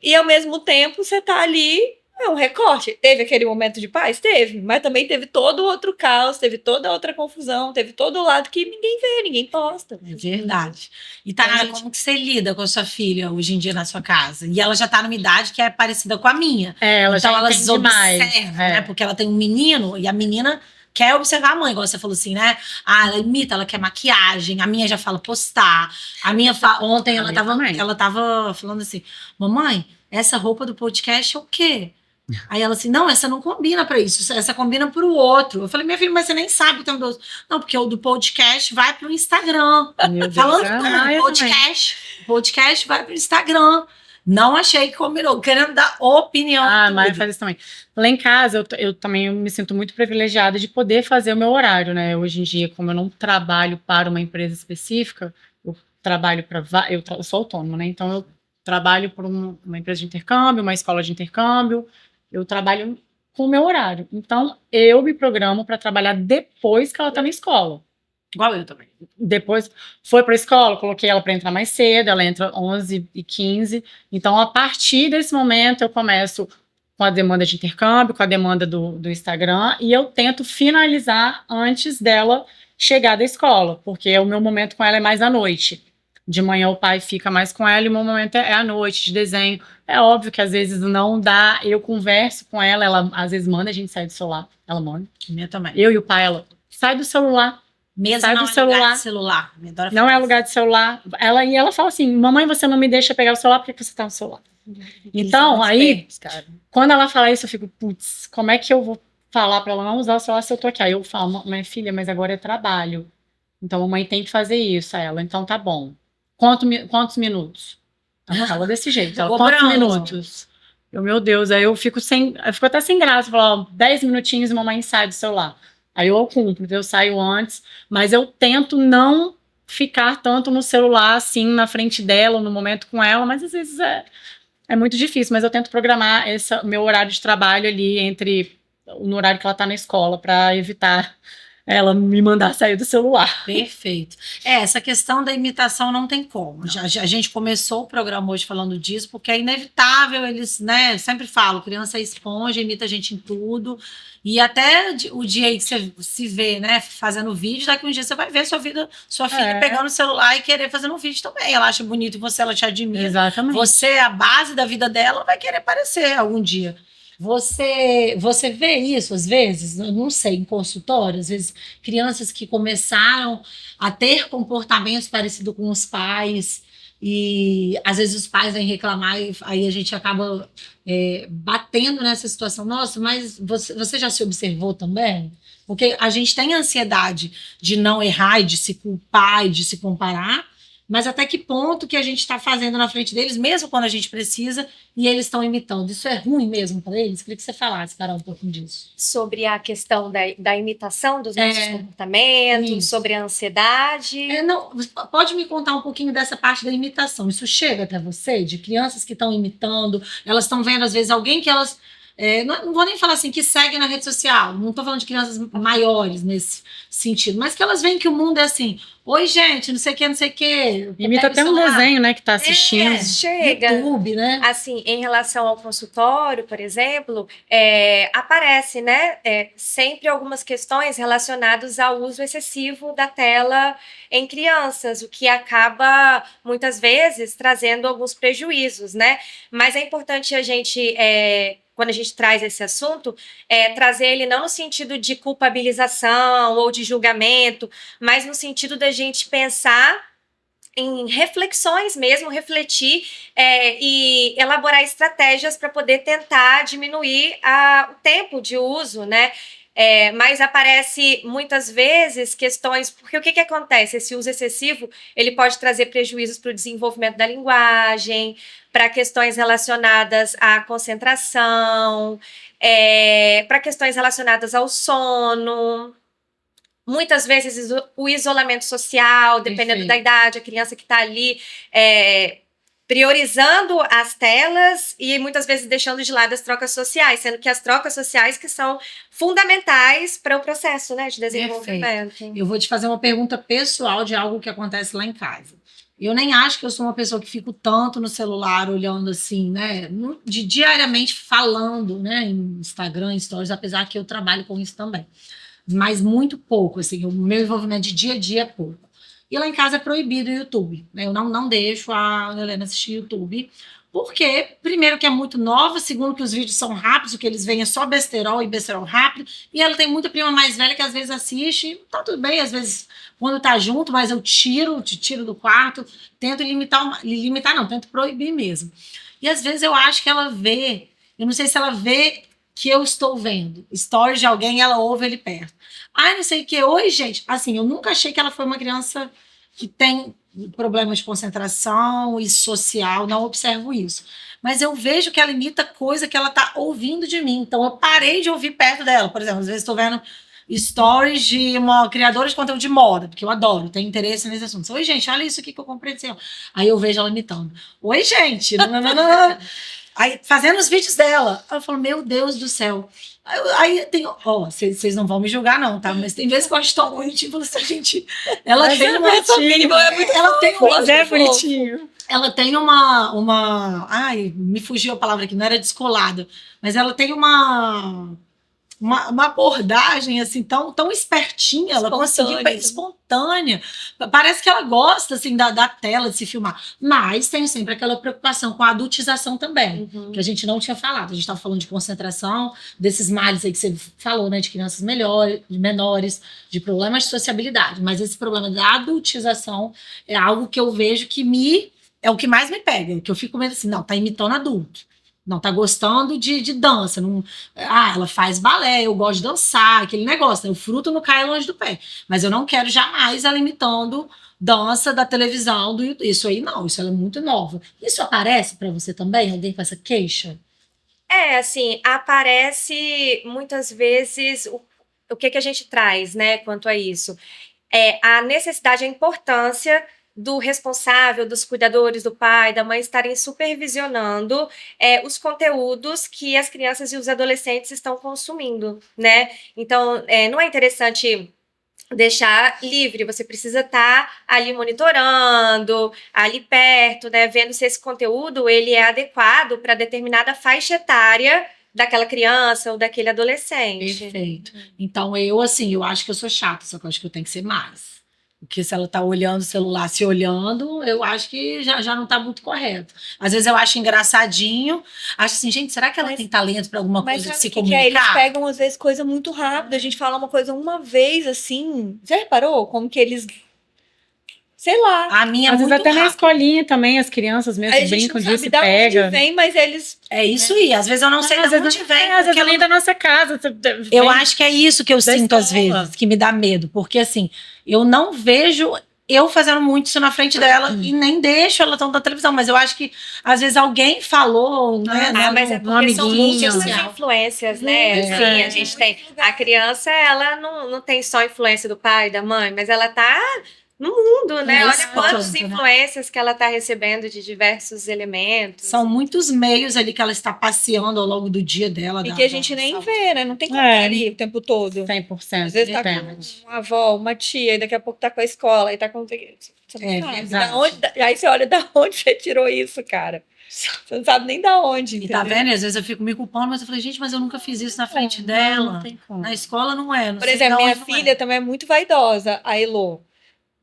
E ao mesmo tempo, você tá ali. É um recorte. Teve aquele momento de paz? Teve. Mas também teve todo outro caos, teve toda outra confusão, teve todo o lado que ninguém vê, ninguém posta. É verdade. E Tanara, como que você lida com a sua filha hoje em dia na sua casa? E ela já tá numa idade que é parecida com a minha. Ela então já elas entende observam, mais. né? Porque ela tem um menino e a menina quer observar a mãe, igual você falou assim, né? Ela imita, ela quer maquiagem. A minha já fala postar. A minha ontem ela tava falando assim, mamãe, essa roupa do podcast é o quê? Aí ela assim, não, essa não combina pra isso, essa combina pro outro. Eu falei, minha filha, mas você nem sabe o tempo do outro. Não, porque o do podcast vai pro Instagram. Falando do podcast vai pro Instagram. Não achei que combinou, querendo dar opinião. Mas faz isso também. Lá em casa, eu também me sinto muito privilegiada de poder fazer o meu horário, né? Hoje em dia, como eu não trabalho para uma empresa específica, eu trabalho para... Eu sou autônoma, né? Então, eu trabalho por uma empresa de intercâmbio, uma escola de intercâmbio. Eu trabalho com o meu horário. Então, eu me programo para trabalhar depois que ela tá na escola. Igual eu também. Depois foi para a escola, coloquei ela para entrar mais cedo, ela entra 11h15. Então, a partir desse momento, eu começo com a demanda de intercâmbio, com a demanda do Instagram, e eu tento finalizar antes dela chegar da escola, porque o meu momento com ela é mais à noite. De manhã o pai fica mais com ela e o meu momento é à noite, de desenho. É óbvio que às vezes não dá, eu converso com ela, ela às vezes manda a gente sair do celular, ela manda. Minha também. Eu e o pai, ela sai do celular. Mesmo sai não do é celular. lugar de celular. Não é lugar de celular. Ela fala assim, mamãe, você não me deixa pegar o celular porque você tá no celular. Então, aí, quando ela fala isso, eu fico, putz, como é que eu vou falar pra ela não usar o celular se eu tô aqui? Aí eu falo, minha filha, mas agora é trabalho. Então, a mamãe tem que fazer isso. Aí ela, então tá bom. Quantos minutos? Ela fala desse jeito. Ela, quantos minutos? Meu Deus, aí eu fico até sem graça, falo, ó, 10 minutinhos e mamãe sai do celular. Aí eu cumpro, eu saio antes, mas eu tento não ficar tanto no celular, assim, na frente dela, no momento com ela, mas às vezes é muito difícil, mas eu tento programar meu horário de trabalho ali no horário que ela tá na escola, para evitar ela me mandar sair do celular. Perfeito. Essa questão da imitação não tem como. A gente começou o programa hoje falando disso, porque é inevitável, eles, né, sempre falam, criança é esponja, imita a gente em tudo, e até o dia aí que você se vê, né, fazendo vídeo, daqui um dia você vai ver sua filha pegando o celular e querer fazer um vídeo também. Ela acha bonito em você, ela te admira. Exatamente. Você é a base da vida dela, vai querer aparecer algum dia. Você vê isso às vezes, eu não sei, em consultório, às vezes crianças que começaram a ter comportamentos parecidos com os pais e às vezes os pais vêm reclamar e aí a gente acaba batendo nessa situação. Nossa, mas você já se observou também? Porque a gente tem a ansiedade de não errar e de se culpar e de se comparar, mas até que ponto que a gente está fazendo na frente deles, mesmo quando a gente precisa, e eles estão imitando. Isso é ruim mesmo para eles? Queria que você falasse, Carol, um pouquinho disso. Sobre a questão da imitação dos nossos comportamentos, isso. sobre a ansiedade. Não, pode me contar um pouquinho dessa parte da imitação? Isso chega até você, de crianças que estão imitando, elas estão vendo, às vezes, alguém que elas... não vou nem falar assim, que segue na rede social, não estou falando de crianças maiores nesse sentido, mas que elas veem que o mundo é assim, oi gente, não sei o que, não sei o que. Imita até um desenho, né, que tá assistindo. Chega. YouTube, né? Assim, em relação ao consultório, por exemplo, aparece, né, sempre algumas questões relacionadas ao uso excessivo da tela em crianças, o que acaba, muitas vezes, trazendo alguns prejuízos, né? Mas é importante a gente... quando a gente traz esse assunto, trazer ele não no sentido de culpabilização ou de julgamento, mas no sentido da gente pensar em reflexões mesmo, refletir e elaborar estratégias para poder tentar diminuir o tempo de uso, né? Mas aparece muitas vezes questões, porque o que acontece? Esse uso excessivo, ele pode trazer prejuízos para o desenvolvimento da linguagem, para questões relacionadas à concentração, para questões relacionadas ao sono. Muitas vezes o isolamento social, dependendo da idade, a criança que está ali priorizando as telas e muitas vezes deixando de lado as trocas sociais, sendo que as trocas sociais que são fundamentais para o processo, né, de desenvolvimento. Perfeito. Eu vou te fazer uma pergunta pessoal de algo que acontece lá em casa. Eu nem acho que eu sou uma pessoa que fico tanto no celular olhando assim, né, diariamente falando, né, em Instagram, em stories, apesar que eu trabalho com isso também. Mas muito pouco, assim, o meu envolvimento de dia a dia é pouco. E lá em casa é proibido o YouTube, né? Eu não deixo a Helena assistir YouTube, porque, primeiro, que é muito nova, segundo, que os vídeos são rápidos, o que eles veem é só besterol e besterol rápido, e ela tem muita prima mais velha que às vezes assiste, tá tudo bem, às vezes quando tá junto, mas eu te tiro do quarto, tento tento proibir mesmo. E às vezes eu acho que ela vê, eu não sei se ela vê que eu estou vendo stories de alguém e ela ouve ele perto. Ai, não sei o que. Oi, gente. Assim, eu nunca achei que ela foi uma criança que tem problemas de concentração e social, não observo isso. Mas eu vejo que ela imita coisa que ela está ouvindo de mim. Então, eu parei de ouvir perto dela. Por exemplo, às vezes estou vendo stories de uma criadora de conteúdo de moda, porque eu adoro, tenho interesse nesse assunto. Oi, gente, olha isso aqui que eu comprei. Aí eu vejo ela imitando. Oi, gente. Não. Aí, fazendo os vídeos dela. Aí eu falo, meu Deus do céu. Aí tem, vocês não vão me julgar não, tá? Mas tem vezes que eu acho tão bonitinho, essa gente, ela mas tem uma bonitinho, ela tem bonitinho. Ela tem uma, ai, me fugiu a palavra aqui, não era descolada, mas ela tem uma abordagem assim tão espertinha, ela conseguiu espontânea. Parece que ela gosta assim da tela de se filmar, mas tem sempre aquela preocupação com a adultização também, que a gente não tinha falado. A gente estava falando de concentração, desses males aí que você falou, né, de crianças menores, de problemas de sociabilidade, mas esse problema da adultização é algo que eu vejo que é o que mais me pega, que eu fico meio assim, não, tá imitando adulto. Não, tá gostando de dança. Não, ela faz balé, eu gosto de dançar, aquele negócio, né? O fruto não cai longe do pé. Mas eu não quero jamais ela imitando dança da televisão, do YouTube. Isso aí não, isso ela é muito nova. Isso aparece para você também? Alguém com essa queixa? Assim, aparece muitas vezes o que a gente traz, né, quanto a isso. A necessidade, a importância do responsável, dos cuidadores, do pai, da mãe estarem supervisionando os conteúdos que as crianças e os adolescentes estão consumindo, né? Então, não é interessante deixar livre, você precisa estar ali monitorando, ali perto, né, vendo se esse conteúdo ele é adequado para determinada faixa etária daquela criança ou daquele adolescente. Perfeito. Então, eu acho que eu sou chata, só que eu acho que eu tenho que ser mais. Porque se ela tá olhando o celular, se olhando, eu acho que já não tá muito correto. Às vezes eu acho engraçadinho, acho assim, gente, será que ela tem talento para alguma coisa de se comunicar? Eles pegam, às vezes, coisa muito rápida. A gente fala uma coisa uma vez, assim. Já reparou? Como que eles... Sei lá. A minha é Às vezes muito até na rápida. escolinha também, as crianças mesmo A gente brincam não sabe disso e de pega. onde vem, mas eles... É isso aí. Às vezes eu não sei Às de vezes onde vem. às vezes porque nem da nossa casa. eu acho que é isso que eu da sinto às escola. vezes, que me dá medo. Porque assim, eu não vejo eu fazendo muito isso na frente dela e nem deixo ela tão da televisão. Mas eu acho que às vezes alguém falou, né? Mas é um porque são amiguinho. múltiplas influências, né? É. Assim, a gente tem... A criança, ela não tem só influência do pai, da mãe, mas ela tá no mundo, né? É Olha isso, quantas né? influências que ela tá recebendo de diversos elementos. São muitos meios ali que ela está passeando ao longo do dia dela. E que a gente nem vê, né? Não tem como estar ali o tempo todo. 100%. Às vezes tá temos. com uma avó, uma tia, e daqui a pouco tá com a escola, aí tá com... Você não É sabe. verdade. Aí você olha da onde você tirou isso, cara. Você não sabe nem da onde, E tá entendeu? vendo? E às vezes eu fico me culpando, mas eu falei, gente, mas eu nunca fiz isso na frente dela. Não tem como. Na escola não é. Não Por sei exemplo, de minha onde não filha é. também é muito vaidosa, a Elô.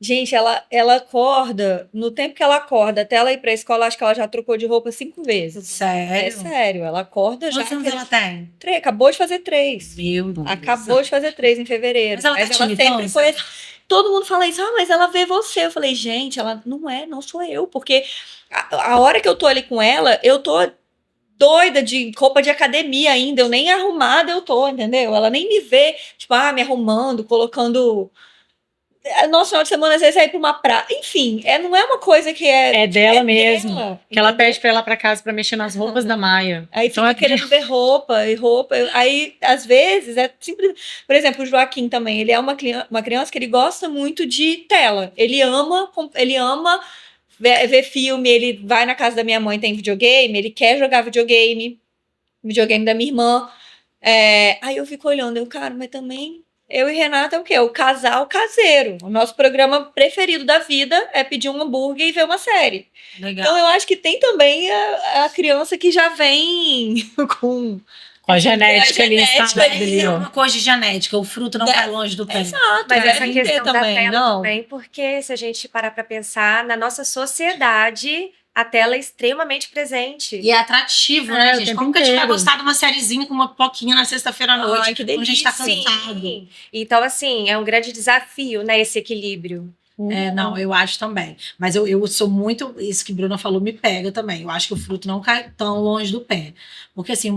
Gente, ela acorda, no tempo que ela acorda, até ela ir pra escola, acho que ela já trocou de roupa 5 vezes. É Sério? sério, ela acorda já. Quantos anos ela tem? Acabou de fazer 3. Meu Deus. Acabou de fazer 3 em fevereiro. Mas ela tá sempre timidona? foi. Todo mundo fala isso, mas ela vê você. Eu falei, gente, ela não sou eu. Porque a hora que eu tô ali com ela, eu tô doida de roupa de academia ainda. Eu nem arrumada eu tô, entendeu? Ela nem me vê, tipo, me arrumando, colocando. Nosso final de semana, às vezes, é ir pra uma praia. Enfim, não é uma coisa que É dela mesmo. dela, Que ela entendeu? pede pra ela pra casa pra mexer nas roupas da Maia. Aí Então fica é querendo ver roupa. Aí, às vezes, é simples. Por exemplo, o Joaquim também, ele é uma criança que ele gosta muito de tela. Ele ama ver filme, ele vai na casa da minha mãe, tem videogame, ele quer jogar videogame da minha irmã. Aí eu fico olhando, cara, mas também... Eu e Renata é o quê? O casal caseiro. O nosso programa preferido da vida é pedir um hambúrguer e ver uma série. Legal. Então eu acho que tem também a criança que já vem com a genética ali genética instalada ali, ali, É ó. uma coisa de genética, o fruto não vai longe do pé. Exato, Mas né? essa Tem que ter questão da tela não. também, porque se a gente parar para pensar, na nossa sociedade, a tela é extremamente presente. E é atrativo, né, É, o gente? tempo Como que a gente vai inteiro. gostar de uma sériezinha com uma pipoquinha na sexta-feira à noite? Ai, que quando a gente tá delícia. cansado. Sim. Então, assim, é um grande desafio, né, esse equilíbrio. Não, eu acho também. Mas eu sou muito. Isso que a Bruna falou me pega também. Eu acho que o fruto não cai tão longe do pé. Porque, assim,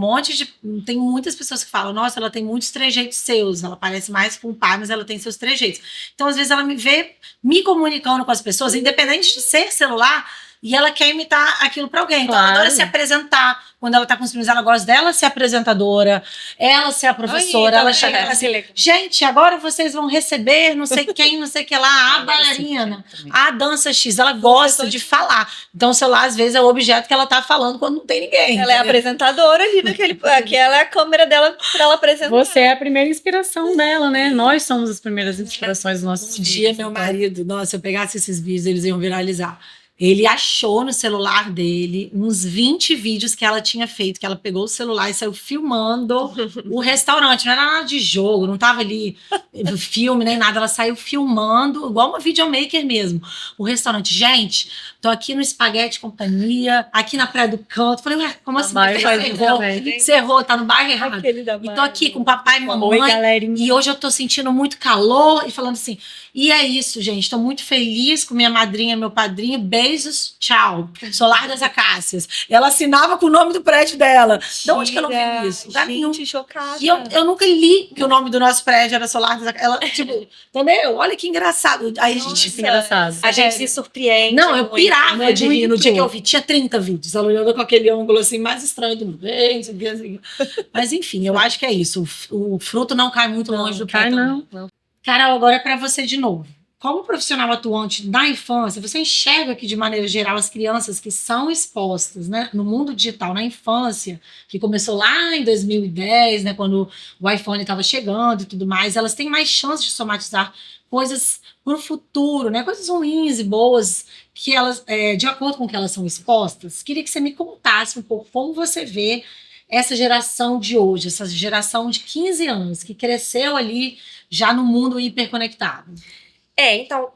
tem muitas pessoas que falam, nossa, ela tem muitos trejeitos seus. Ela parece mais com o pai, mas ela tem seus trejeitos. Então, às vezes, ela me vê me comunicando com as pessoas, independente de ser celular, e ela quer imitar aquilo pra alguém. Então, ela Claro. adora se apresentar. Quando ela tá com os primos, ela gosta dela ser apresentadora, ela ser a professora, ela chega e fala assim, gente, agora vocês vão receber não sei quem, não sei o que lá, a bailarina, a dança X, ela gosta de falar. Então o celular, às vezes, é o objeto que ela tá falando quando não tem ninguém. Ela é a apresentadora ali aquela é a câmera dela pra ela apresentar. Você é a primeira inspiração dela, né? Nós somos as primeiras inspirações dos nossos Um dia, filhos, meu então. marido, nossa, se eu pegasse esses vídeos, eles iam viralizar. Ele achou no celular dele uns 20 vídeos que ela tinha feito, que ela pegou o celular e saiu filmando o restaurante. Não era nada de jogo, não tava ali filme nem nada. Ela saiu filmando, igual uma videomaker mesmo, o restaurante. Gente, tô aqui no Espaguete Companhia, aqui na Praia do Canto. Falei, ué, como assim? Maia faz isso também. Você errou, tá no bairro errado. Aquele da E tô Mari. aqui com papai e Oi, mamãe. galerinha. E hoje eu tô sentindo muito calor e falando assim. E é isso, gente. Tô muito feliz com minha madrinha, meu padrinho. Beijo beijos, tchau. Solar das Acácias. Ela assinava com o nome do prédio dela. De onde que eu não vi isso? Lugar nenhum. Gente, chocada. E eu nunca li que o nome do nosso prédio era Solar das Acácias. Ela, tipo, entendeu? Olha que engraçado. Aí a gente... Isso é engraçado. A gente se surpreende. Não, eu muito. pirava de rir no muito. dia que eu vi. Tinha 30 vídeos. Ela olhando com aquele ângulo assim, mais estranho do mundo. Assim. Mas enfim, eu acho que é isso. O fruto não cai muito longe do pé. Cai também. não. Carol, agora é para você de novo. Como profissional atuante na infância, você enxerga que, de maneira geral, as crianças que são expostas, né, no mundo digital, na infância, que começou lá em 2010, né, quando o iPhone estava chegando e tudo mais, elas têm mais chance de somatizar coisas para o futuro, né, coisas ruins e boas, que elas, de acordo com que elas são expostas. Queria que você me contasse um pouco como você vê essa geração de hoje, essa geração de 15 anos, que cresceu ali já no mundo hiperconectado. Então,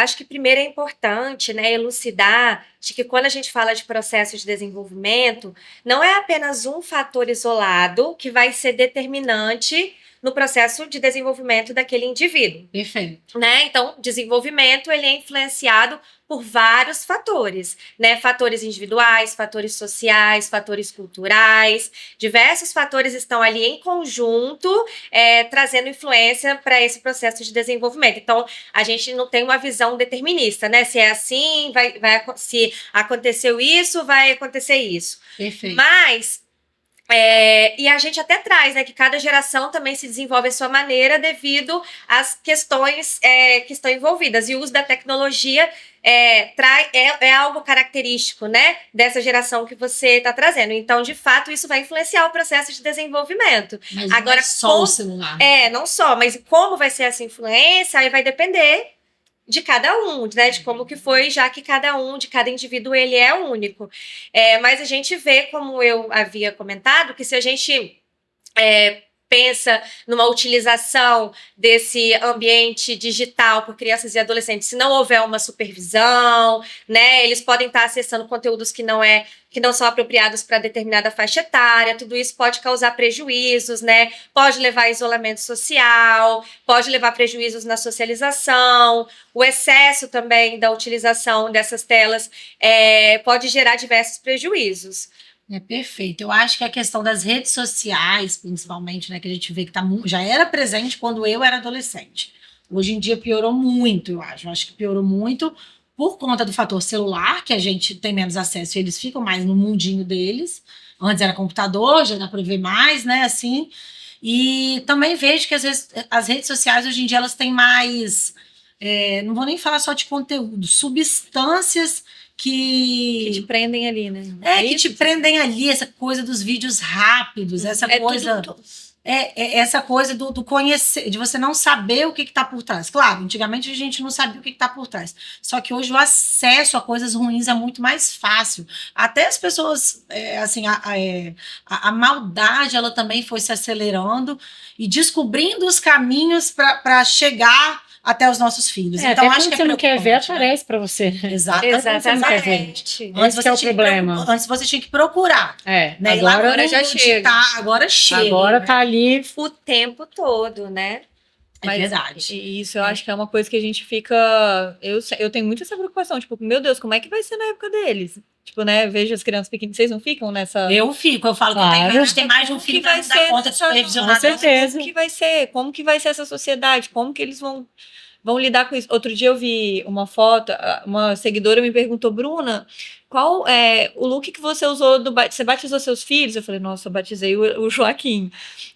acho que primeiro é importante, né, elucidar de que quando a gente fala de processo de desenvolvimento, não é apenas um fator isolado que vai ser determinante no processo de desenvolvimento daquele indivíduo. Perfeito. Né? Então, desenvolvimento ele é influenciado por vários fatores, né? Fatores individuais, fatores sociais, fatores culturais, diversos fatores estão ali em conjunto, trazendo influência para esse processo de desenvolvimento. Então, a gente não tem uma visão determinista, né? Se é assim, se aconteceu isso, vai acontecer isso. Perfeito. Mas e a gente até traz, né, que cada geração também se desenvolve à sua maneira devido às questões que estão envolvidas. E o uso da tecnologia é algo característico, né, dessa geração que você está trazendo. Então, de fato, isso vai influenciar o processo de desenvolvimento. Mas Agora, não é só o celular. Não só, mas como vai ser essa influência, aí vai depender de cada um, né, de como que foi, já que de cada indivíduo, ele é único. Mas a gente vê, como eu havia comentado, que se a gente pensa numa utilização desse ambiente digital por crianças e adolescentes, se não houver uma supervisão, né, eles podem estar acessando conteúdos que não são apropriados para determinada faixa etária, tudo isso pode causar prejuízos, né, pode levar a isolamento social, pode levar prejuízos na socialização, o excesso também da utilização dessas telas pode gerar diversos prejuízos. Perfeito. Eu acho que a questão das redes sociais, principalmente, né, que a gente vê que já era presente quando eu era adolescente. Hoje em dia piorou muito, eu acho. Eu acho que piorou muito por conta do fator celular, que a gente tem menos acesso e eles ficam mais no mundinho deles. Antes era computador, já dá para ver mais, né, assim. E também vejo que, às vezes, as redes sociais, hoje em dia, elas têm mais... não vou nem falar só de conteúdo, substâncias que te prendem ali, né? Que te prendem ali, essa coisa dos vídeos rápidos, essa coisa... essa coisa do conhecer, de você não saber o que está por trás. Claro, antigamente a gente não sabia o que está por trás. Só que hoje o acesso a coisas ruins é muito mais fácil. Até as pessoas, assim, a maldade, ela também foi se acelerando e descobrindo os caminhos para chegar até os nossos filhos. Então, acho que você não quer ver, aparece para você. Exatamente. Antes é o problema. Antes você tinha que procurar. Né? Agora já chega. Agora chega. Agora tá ali o tempo todo, né? É verdade. E isso eu acho que é uma coisa que a gente fica... Eu tenho muito essa preocupação. Tipo, meu Deus, como é que vai ser na época deles? Tipo, né? Vejo as crianças pequenas. Vocês não ficam nessa... Eu fico. Eu falo que a gente tem mais de um filho para dar conta de supervisionar. Com certeza. Como que vai ser? Como que vai ser essa sociedade? Como que eles vão lidar com isso? Outro dia eu vi uma foto, uma seguidora me perguntou, Bruna, qual é o look que você usou você batizou seus filhos? Eu falei, nossa, eu batizei o Joaquim.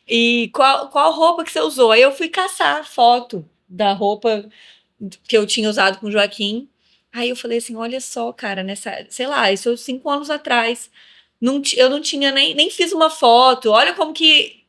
E qual roupa que você usou? Aí eu fui caçar foto da roupa que eu tinha usado com o Joaquim. Aí eu falei assim, olha só, cara, sei lá, isso é 5 anos atrás. Eu não tinha nem fiz uma foto. Olha como que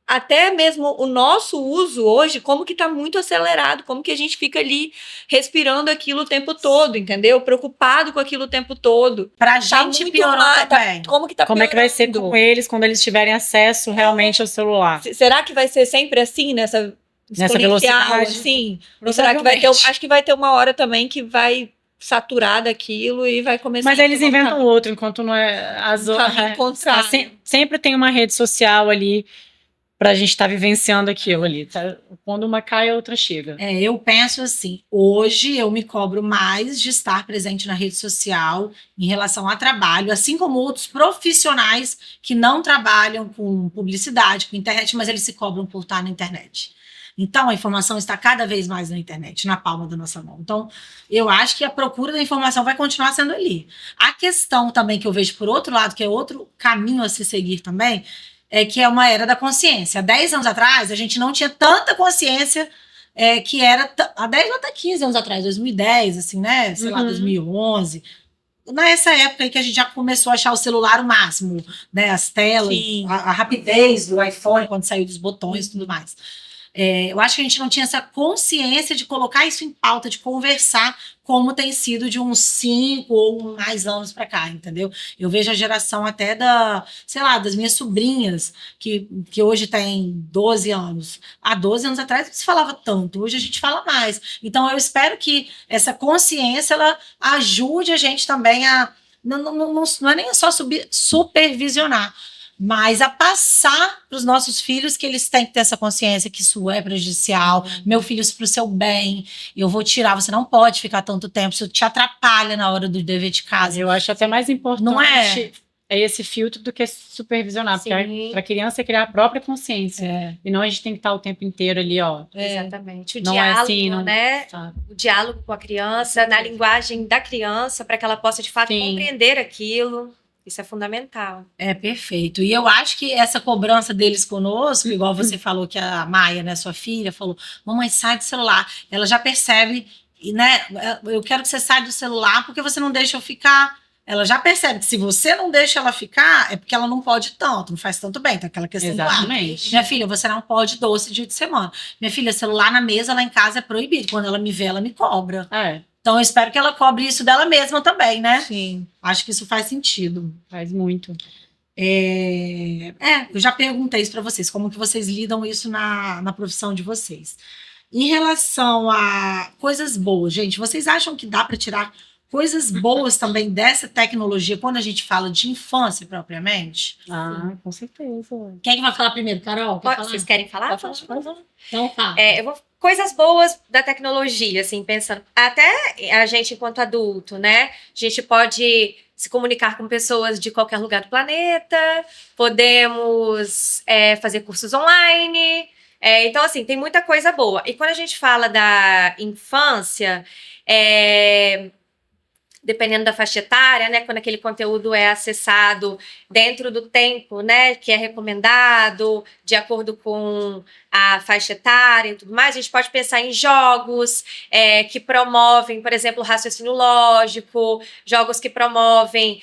até mesmo o nosso uso hoje, como que tá muito acelerado, como que a gente fica ali respirando aquilo o tempo todo, entendeu? Preocupado com aquilo o tempo todo. Pra gente piorou também. Como é que vai ser com eles quando eles tiverem acesso realmente ao celular? Será que vai ser sempre assim, nessa velocidade? Assim? Ou será que vai ter... Acho que vai ter uma hora também que vai saturar daquilo e vai começar Mas eles inventam outro, enquanto não é as outras. Sempre tem uma rede social ali pra gente estar vivenciando aquilo ali. Tá? Quando uma cai, a outra chega. Eu penso assim, hoje eu me cobro mais de estar presente na rede social em relação a trabalho, assim como outros profissionais que não trabalham com publicidade, com internet, mas eles se cobram por estar na internet. Então, a informação está cada vez mais na internet, na palma da nossa mão. Então, eu acho que a procura da informação vai continuar sendo ali. A questão também que eu vejo por outro lado, que é outro caminho a se seguir também, é que é uma era da consciência. Há 10 anos atrás, a gente não tinha tanta consciência que era... Há 10 ou até 15 anos atrás, 2010, assim, né? Sei lá, 2011. Nessa época aí que a gente já começou a achar o celular o máximo, né? As telas, a rapidez do iPhone, quando saiu dos botões e tudo mais. Eu acho que a gente não tinha essa consciência de colocar isso em pauta, de conversar como tem sido de uns 5 ou mais anos para cá, entendeu? Eu vejo a geração até sei lá, das minhas sobrinhas, que hoje tem 12 anos. Há 12 anos atrás não se falava tanto, hoje a gente fala mais. Então eu espero que essa consciência, ela ajude a gente também a... Não é nem só supervisionar, mas a passar para os nossos filhos que eles têm que ter essa consciência que isso é prejudicial. Meu filho, isso para o seu bem, eu vou tirar, você não pode ficar tanto tempo, isso te atrapalha na hora do dever de casa. Eu acho até mais importante Não é esse filtro do que supervisionar, Sim. porque para a criança criar a própria consciência. E não a gente tem que estar o tempo inteiro ali, ó. Exatamente. O Não diálogo, é assim, não, né? sabe? O diálogo com a criança, na linguagem da criança, para que ela possa, de fato, Sim. compreender aquilo. Isso é fundamental. Perfeito. E eu acho que essa cobrança deles conosco, igual você falou que a Maia, né, sua filha, falou, mamãe, sai do celular. Ela já percebe, né, eu quero que você saia do celular porque você não deixa eu ficar. Ela já percebe que se você não deixa ela ficar, é porque ela não pode tanto, não faz tanto bem. Tá aquela questão do hábito. Exatamente. Minha filha, você não pode doce dia de semana. Minha filha, celular na mesa lá em casa é proibido. Quando ela me vê, ela me cobra. Então, eu espero que ela cobre isso dela mesma também, né? Sim. Acho que isso faz sentido. Faz muito. Eu já perguntei isso para vocês, como que vocês lidam isso na profissão de vocês. Em relação a coisas boas, gente, vocês acham que dá para tirar coisas boas também dessa tecnologia quando a gente fala de infância propriamente? Com certeza. Quem é que vai falar primeiro, Carol? Quer falar? Vocês querem falar? Pode falar. Então fala. Coisas boas da tecnologia, assim, pensando. Até a gente, enquanto adulto, né? A gente pode se comunicar com pessoas de qualquer lugar do planeta, podemos fazer cursos online. Então, assim, tem muita coisa boa. E quando a gente fala da infância, dependendo da faixa etária, né, quando aquele conteúdo é acessado dentro do tempo, né, que é recomendado, de acordo com a faixa etária e tudo mais, a gente pode pensar em jogos que promovem, por exemplo, o raciocínio lógico, jogos que promovem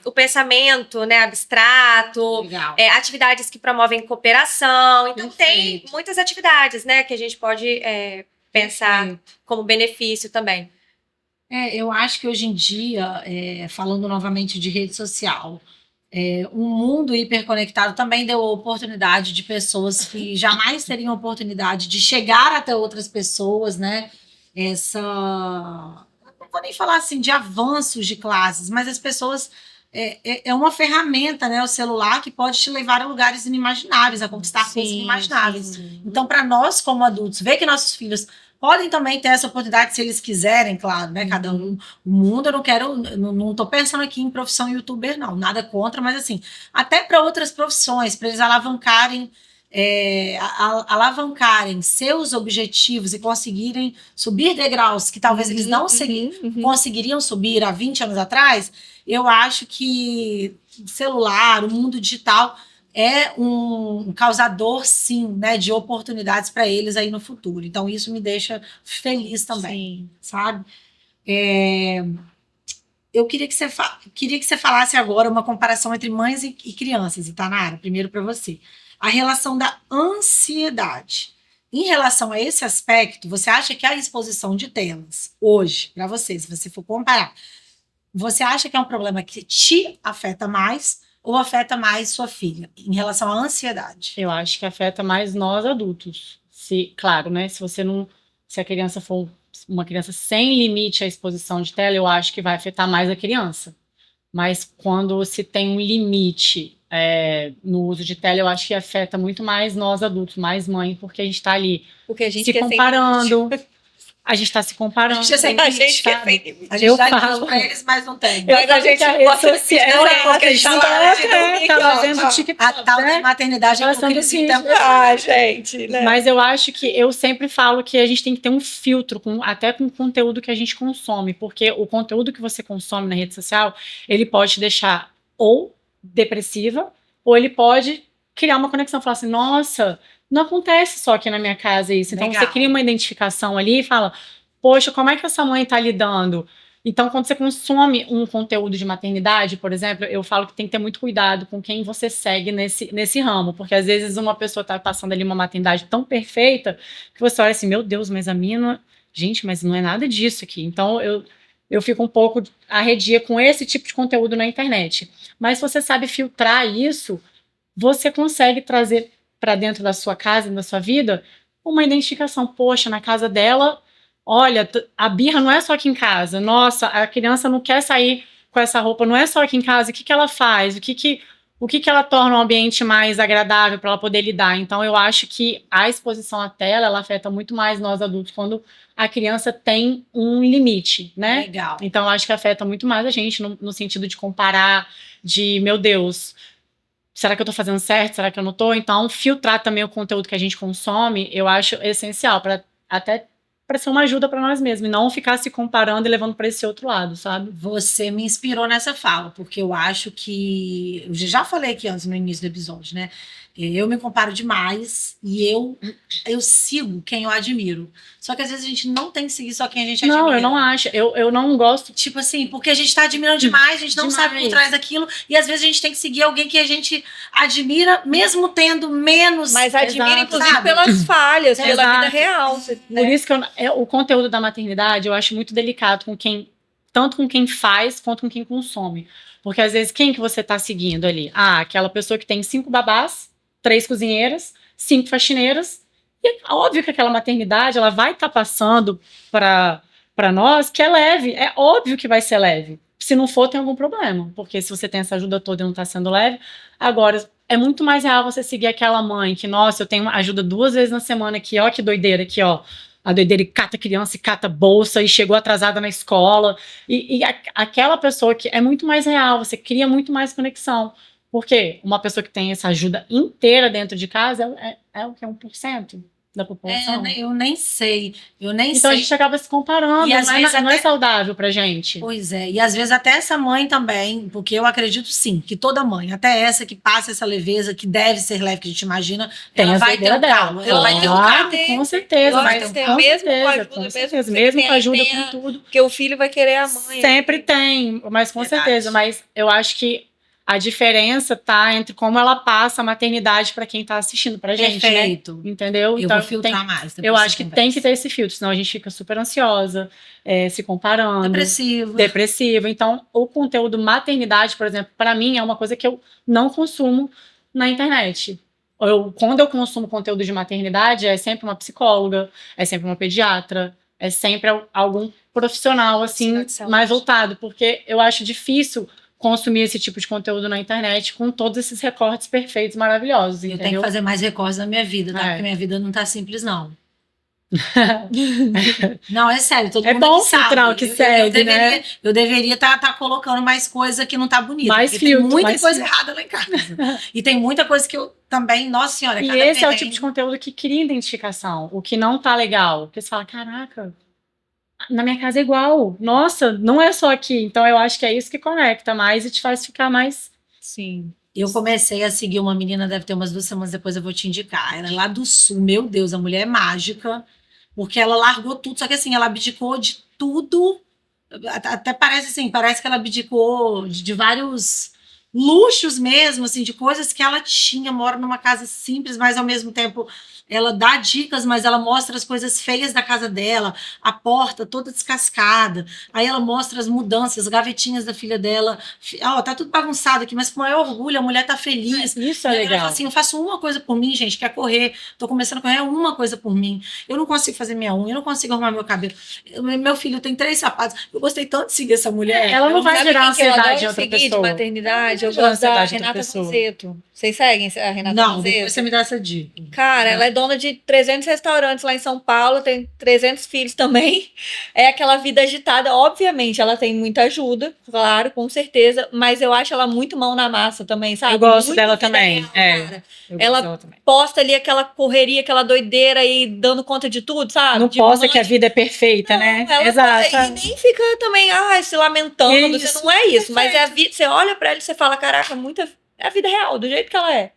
o pensamento, né, abstrato, atividades que promovem cooperação. Então, tem muitas atividades, né, que a gente pode pensar como benefício também. Eu acho que hoje em dia, falando novamente de rede social, um mundo hiperconectado também deu oportunidade de pessoas que jamais teriam oportunidade de chegar até outras pessoas, né? Não vou nem falar assim de avanços de classes, mas as pessoas... É uma ferramenta, né? O celular que pode te levar a lugares inimagináveis, a conquistar coisas inimagináveis. Sim. Então, para nós, como adultos, ver que nossos filhos podem também ter essa oportunidade se eles quiserem, claro, né? Cada um, o mundo, não tô pensando aqui em profissão youtuber, não, nada contra, mas assim, até para outras profissões, para eles alavancarem seus objetivos e conseguirem subir degraus que talvez eles não conseguiriam subir há 20 anos atrás, eu acho que o celular, o mundo digital é um causador, sim, né, de oportunidades para eles aí no futuro. Então, isso me deixa feliz também, sabe? Eu queria que você falasse agora uma comparação entre mães e crianças, Itanara, primeiro para você. A relação da ansiedade. Em relação a esse aspecto, você acha que a exposição de telas hoje, para você, se você for comparar, você acha que é um problema que te afeta mais ou afeta mais sua filha em relação à ansiedade? Eu acho que afeta mais nós adultos. Claro, né? Se a criança for uma criança sem limite à exposição de tela, eu acho que vai afetar mais a criança. Mas quando se tem um limite no uso de tela, eu acho que afeta muito mais nós adultos, mais mãe, porque a gente tá ali Porque a gente se quer ser comparando. A gente tá se comparando. A gente quer sabe? fake news. A gente Eu dá falo. tudo pra eles, mas não tem. Eu Mas a falo gente que a não rede bota social não é, porque a gente tá tá lá, aqui, tá ó. fazendo A TikTok, tal né? da maternidade é Passando hipocrisia. vídeo. Então, Ah, gente, né? Mas eu acho que eu sempre falo que a gente tem que ter um filtro, até com o conteúdo que a gente consome, porque o conteúdo que você consome na rede social, ele pode te deixar ou depressiva, ou ele pode criar uma conexão, falar assim, nossa, não acontece só aqui na minha casa isso. Então Legal. você cria uma identificação ali e fala, poxa, como é que essa mãe tá lidando? Então, quando você consome um conteúdo de maternidade, por exemplo, eu falo que tem que ter muito cuidado com quem você segue nesse ramo, porque às vezes uma pessoa tá passando ali uma maternidade tão perfeita que você olha assim, meu Deus, mas a minha não... Gente, mas não é nada disso aqui. Então, eu fico um pouco arredia com esse tipo de conteúdo na internet. Mas se você sabe filtrar isso, você consegue trazer para dentro da sua casa, da sua vida, uma identificação. Poxa, na casa dela, olha, a birra não é só aqui em casa. Nossa, a criança não quer sair com essa roupa, não é só aqui em casa. O que ela faz? O que ela torna um ambiente mais agradável para ela poder lidar? Então, eu acho que a exposição à tela, ela afeta muito mais nós adultos quando a criança tem um limite, né? legal. Então, eu acho que afeta muito mais a gente no sentido de comparar, de, meu Deus, será que eu tô fazendo certo? Será que eu não tô? Então, filtrar também o conteúdo que a gente consome, eu acho essencial, até para ser uma ajuda para nós mesmos, e não ficar se comparando e levando para esse outro lado, sabe? Você me inspirou nessa fala, porque eu acho que. Eu já falei aqui antes no início do episódio, né? Eu me comparo demais e eu sigo quem eu admiro. Só que às vezes a gente não tem que seguir só quem a gente admira. Não, eu não acho. Eu não gosto. Tipo assim, porque a gente tá admirando demais, a gente não sabe por Demais. trás daquilo, e às vezes a gente tem que seguir alguém que a gente admira, mesmo tendo menos. Mas admira, Exato, inclusive, sabe? pelas falhas, pela Exato. vida real. Né? Por isso que o conteúdo da maternidade eu acho muito delicado tanto com quem faz quanto com quem consome. Porque às vezes quem que você tá seguindo ali? Ah, aquela pessoa que tem 5 babás, 3 cozinheiras, 5 faxineiras. E é óbvio que aquela maternidade ela vai estar passando para nós que é leve. É óbvio que vai ser leve. Se não for, tem algum problema. Porque se você tem essa ajuda toda e não está sendo leve. Agora, é muito mais real você seguir aquela mãe que, nossa, eu tenho ajuda 2 vezes na semana aqui, ó, que doideira aqui, ó. A doideira e cata criança e cata bolsa e chegou atrasada na escola. Aquela pessoa que é muito mais real, você cria muito mais conexão. Porque uma pessoa que tem essa ajuda inteira dentro de casa é o que? 1% da população? Eu nem sei. Eu nem Então a sei. gente acaba se comparando, E às vezes não é até- saudável pra gente. Pois é, e às vezes até essa mãe também, porque eu acredito sim, que toda mãe, até essa que passa essa leveza, que deve ser leve, que a gente imagina, Tem ela a vai ter doideira um dela. calo, ela vai ter um Claro, calo. com certeza, Lógico mas que tem, com mesmo com certeza, ajuda, com mesmo certeza, que mesmo com tenha- ajuda, tenha- com tudo. Porque o filho vai querer a mãe. Sempre tem, mas com Verdade. certeza. Mas eu acho que a diferença tá entre como ela passa a maternidade pra quem tá assistindo pra gente, né? Perfeito. Entendeu? Eu vou filtrar mais. Eu depois acho que tem que ter esse filtro, senão a gente fica super ansiosa, se comparando. depressivo. Depressiva. Então, o conteúdo maternidade, por exemplo, para mim é uma coisa que eu não consumo na internet. Quando eu consumo conteúdo de maternidade, é sempre uma psicóloga, é sempre uma pediatra, é sempre algum profissional assim Profissional de saúde. mais voltado, porque eu acho difícil consumir esse tipo de conteúdo na internet com todos esses recortes perfeitos, maravilhosos, Eu tenho entendeu? que fazer mais recortes na minha vida, tá? É. Porque minha vida não tá simples, não. Não, é sério, todo É mundo bom aqui sabe. filtrar o que segue, né? Eu deveria estar colocando mais coisa que não tá bonita. Mais porque filtro, tem muita mais coisa filtro. errada lá em casa. E tem muita coisa que eu também, nossa senhora, E cada esse é o perrengue. tipo de conteúdo que cria identificação. O que não tá legal. Porque você fala, caraca, na minha casa é igual. Nossa, não é só aqui. Então eu acho que é isso que conecta mais e te faz ficar mais... Sim. Eu comecei a seguir uma menina, deve ter umas 2 semanas depois, eu vou te indicar. Ela é lá do sul, meu Deus, a mulher é mágica, porque ela largou tudo, só que assim, ela abdicou de tudo, até parece assim, parece que ela abdicou de vários luxos mesmo, assim, de coisas que ela tinha, mora numa casa simples, mas ao mesmo tempo ela dá dicas, mas ela mostra as coisas feias da casa dela, a porta toda descascada, aí ela mostra as mudanças, as gavetinhas da filha dela, tá tudo bagunçado aqui, mas com o maior orgulho, a mulher tá feliz. Isso é Ela legal. fala assim, eu faço uma coisa por mim, gente, que é correr, tô começando a correr, uma coisa por mim, eu não consigo fazer minha unha, eu não consigo arrumar meu cabelo, meu filho tem 3 sapatos, eu gostei tanto de seguir essa mulher. Ela não vai Sabe gerar quem que eu ansiedade adoro em outra seguir pessoa. de maternidade? Eu Gerar gosto da ansiedade em outra Renata pessoa. Roseto. Vocês seguem a Renata Não, Roseto? depois você me dá essa dica. Cara, ela é dona de 300 restaurantes lá em São Paulo, tem 300 filhos também. É aquela vida agitada. Obviamente, ela tem muita ajuda, claro, com certeza. Mas eu acho ela muito mão na massa também, sabe? Eu gosto Muito dela vida também, real, cara. Eu gosto Ela dela também. posta ali aquela correria, aquela doideira aí, dando conta de tudo, sabe? Não De posta mãe, que a vida é perfeita, né? ela Exato. E nem fica também, se lamentando. Isso, Você não é isso. Mas é a vida. Você olha pra ela e você fala, caraca, é a vida real, do jeito que ela é.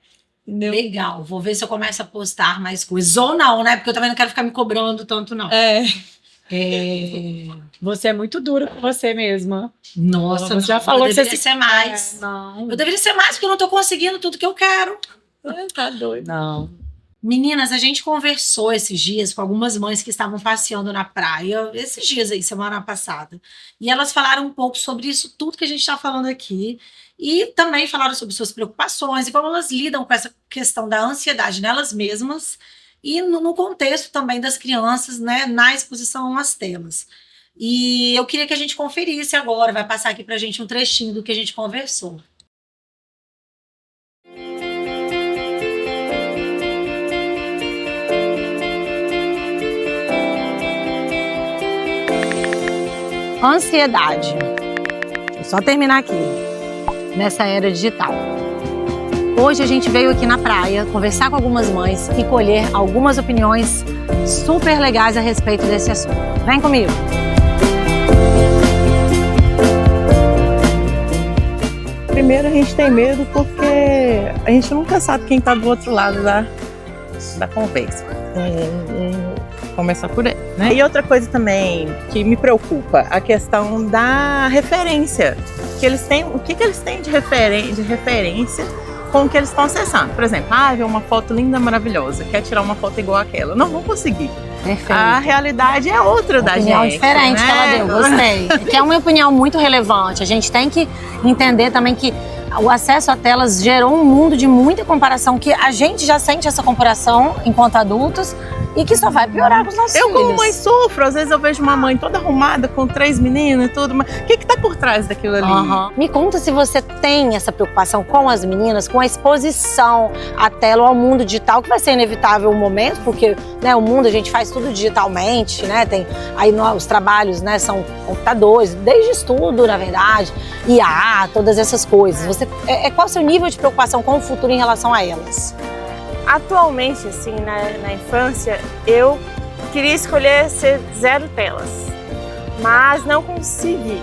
Entendeu? Legal, vou ver se eu começo a postar mais coisas. Ou não, né? Porque eu também não quero ficar me cobrando tanto, não. É. Você é muito dura com você mesma. Nossa, Você não, já falou eu que você deveria ser mais. Não. Eu deveria ser mais, porque eu não tô conseguindo tudo que eu quero. Tá doido. Não. Meninas, a gente conversou esses dias com algumas mães que estavam passeando na praia, esses dias aí, semana passada. E elas falaram um pouco sobre isso, tudo que a gente está falando aqui. E também falaram sobre suas preocupações e como elas lidam com essa questão da ansiedade nelas mesmas e no contexto também das crianças, né, na exposição às telas. E eu queria que a gente conferisse agora, vai passar aqui pra gente um trechinho do que a gente conversou. Ansiedade. Vou só terminar aqui, nessa era digital. Hoje a gente veio aqui na praia conversar com algumas mães e colher algumas opiniões super legais a respeito desse assunto. Vem comigo! Primeiro a gente tem medo porque a gente nunca sabe quem está do outro lado da conversa. Começar por aí, né? E outra coisa também que me preocupa, a questão da referência. Que eles têm, o que eles têm de referência com o que eles estão acessando. Por exemplo, ver uma foto linda, maravilhosa, quer tirar uma foto igual àquela. Não vou conseguir. Perfeito. A realidade é outra da gente. Opinião diferente, né? que ela deu, gostei. Que é uma opinião muito relevante. A gente tem que entender também que o acesso a telas gerou um mundo de muita comparação, que a gente já sente essa comparação enquanto adultos e que só vai piorar com os nossos filhos. Eu, como mãe, sofro. Às vezes eu vejo uma mãe toda arrumada, com 3 meninos e tudo, mas o que tá por trás daquilo ali? Me conta se você tem essa preocupação com as meninas, com a exposição à tela ou ao mundo digital, que vai ser inevitável um momento, porque, né, o mundo a gente faz tudo digitalmente, né? Tem aí os trabalhos, né, são computadores, desde estudo, na verdade, IA, todas essas coisas. Qual o seu nível de preocupação com o futuro em relação a elas? Atualmente, assim, na infância, eu queria escolher ser 0 telas, mas não consegui.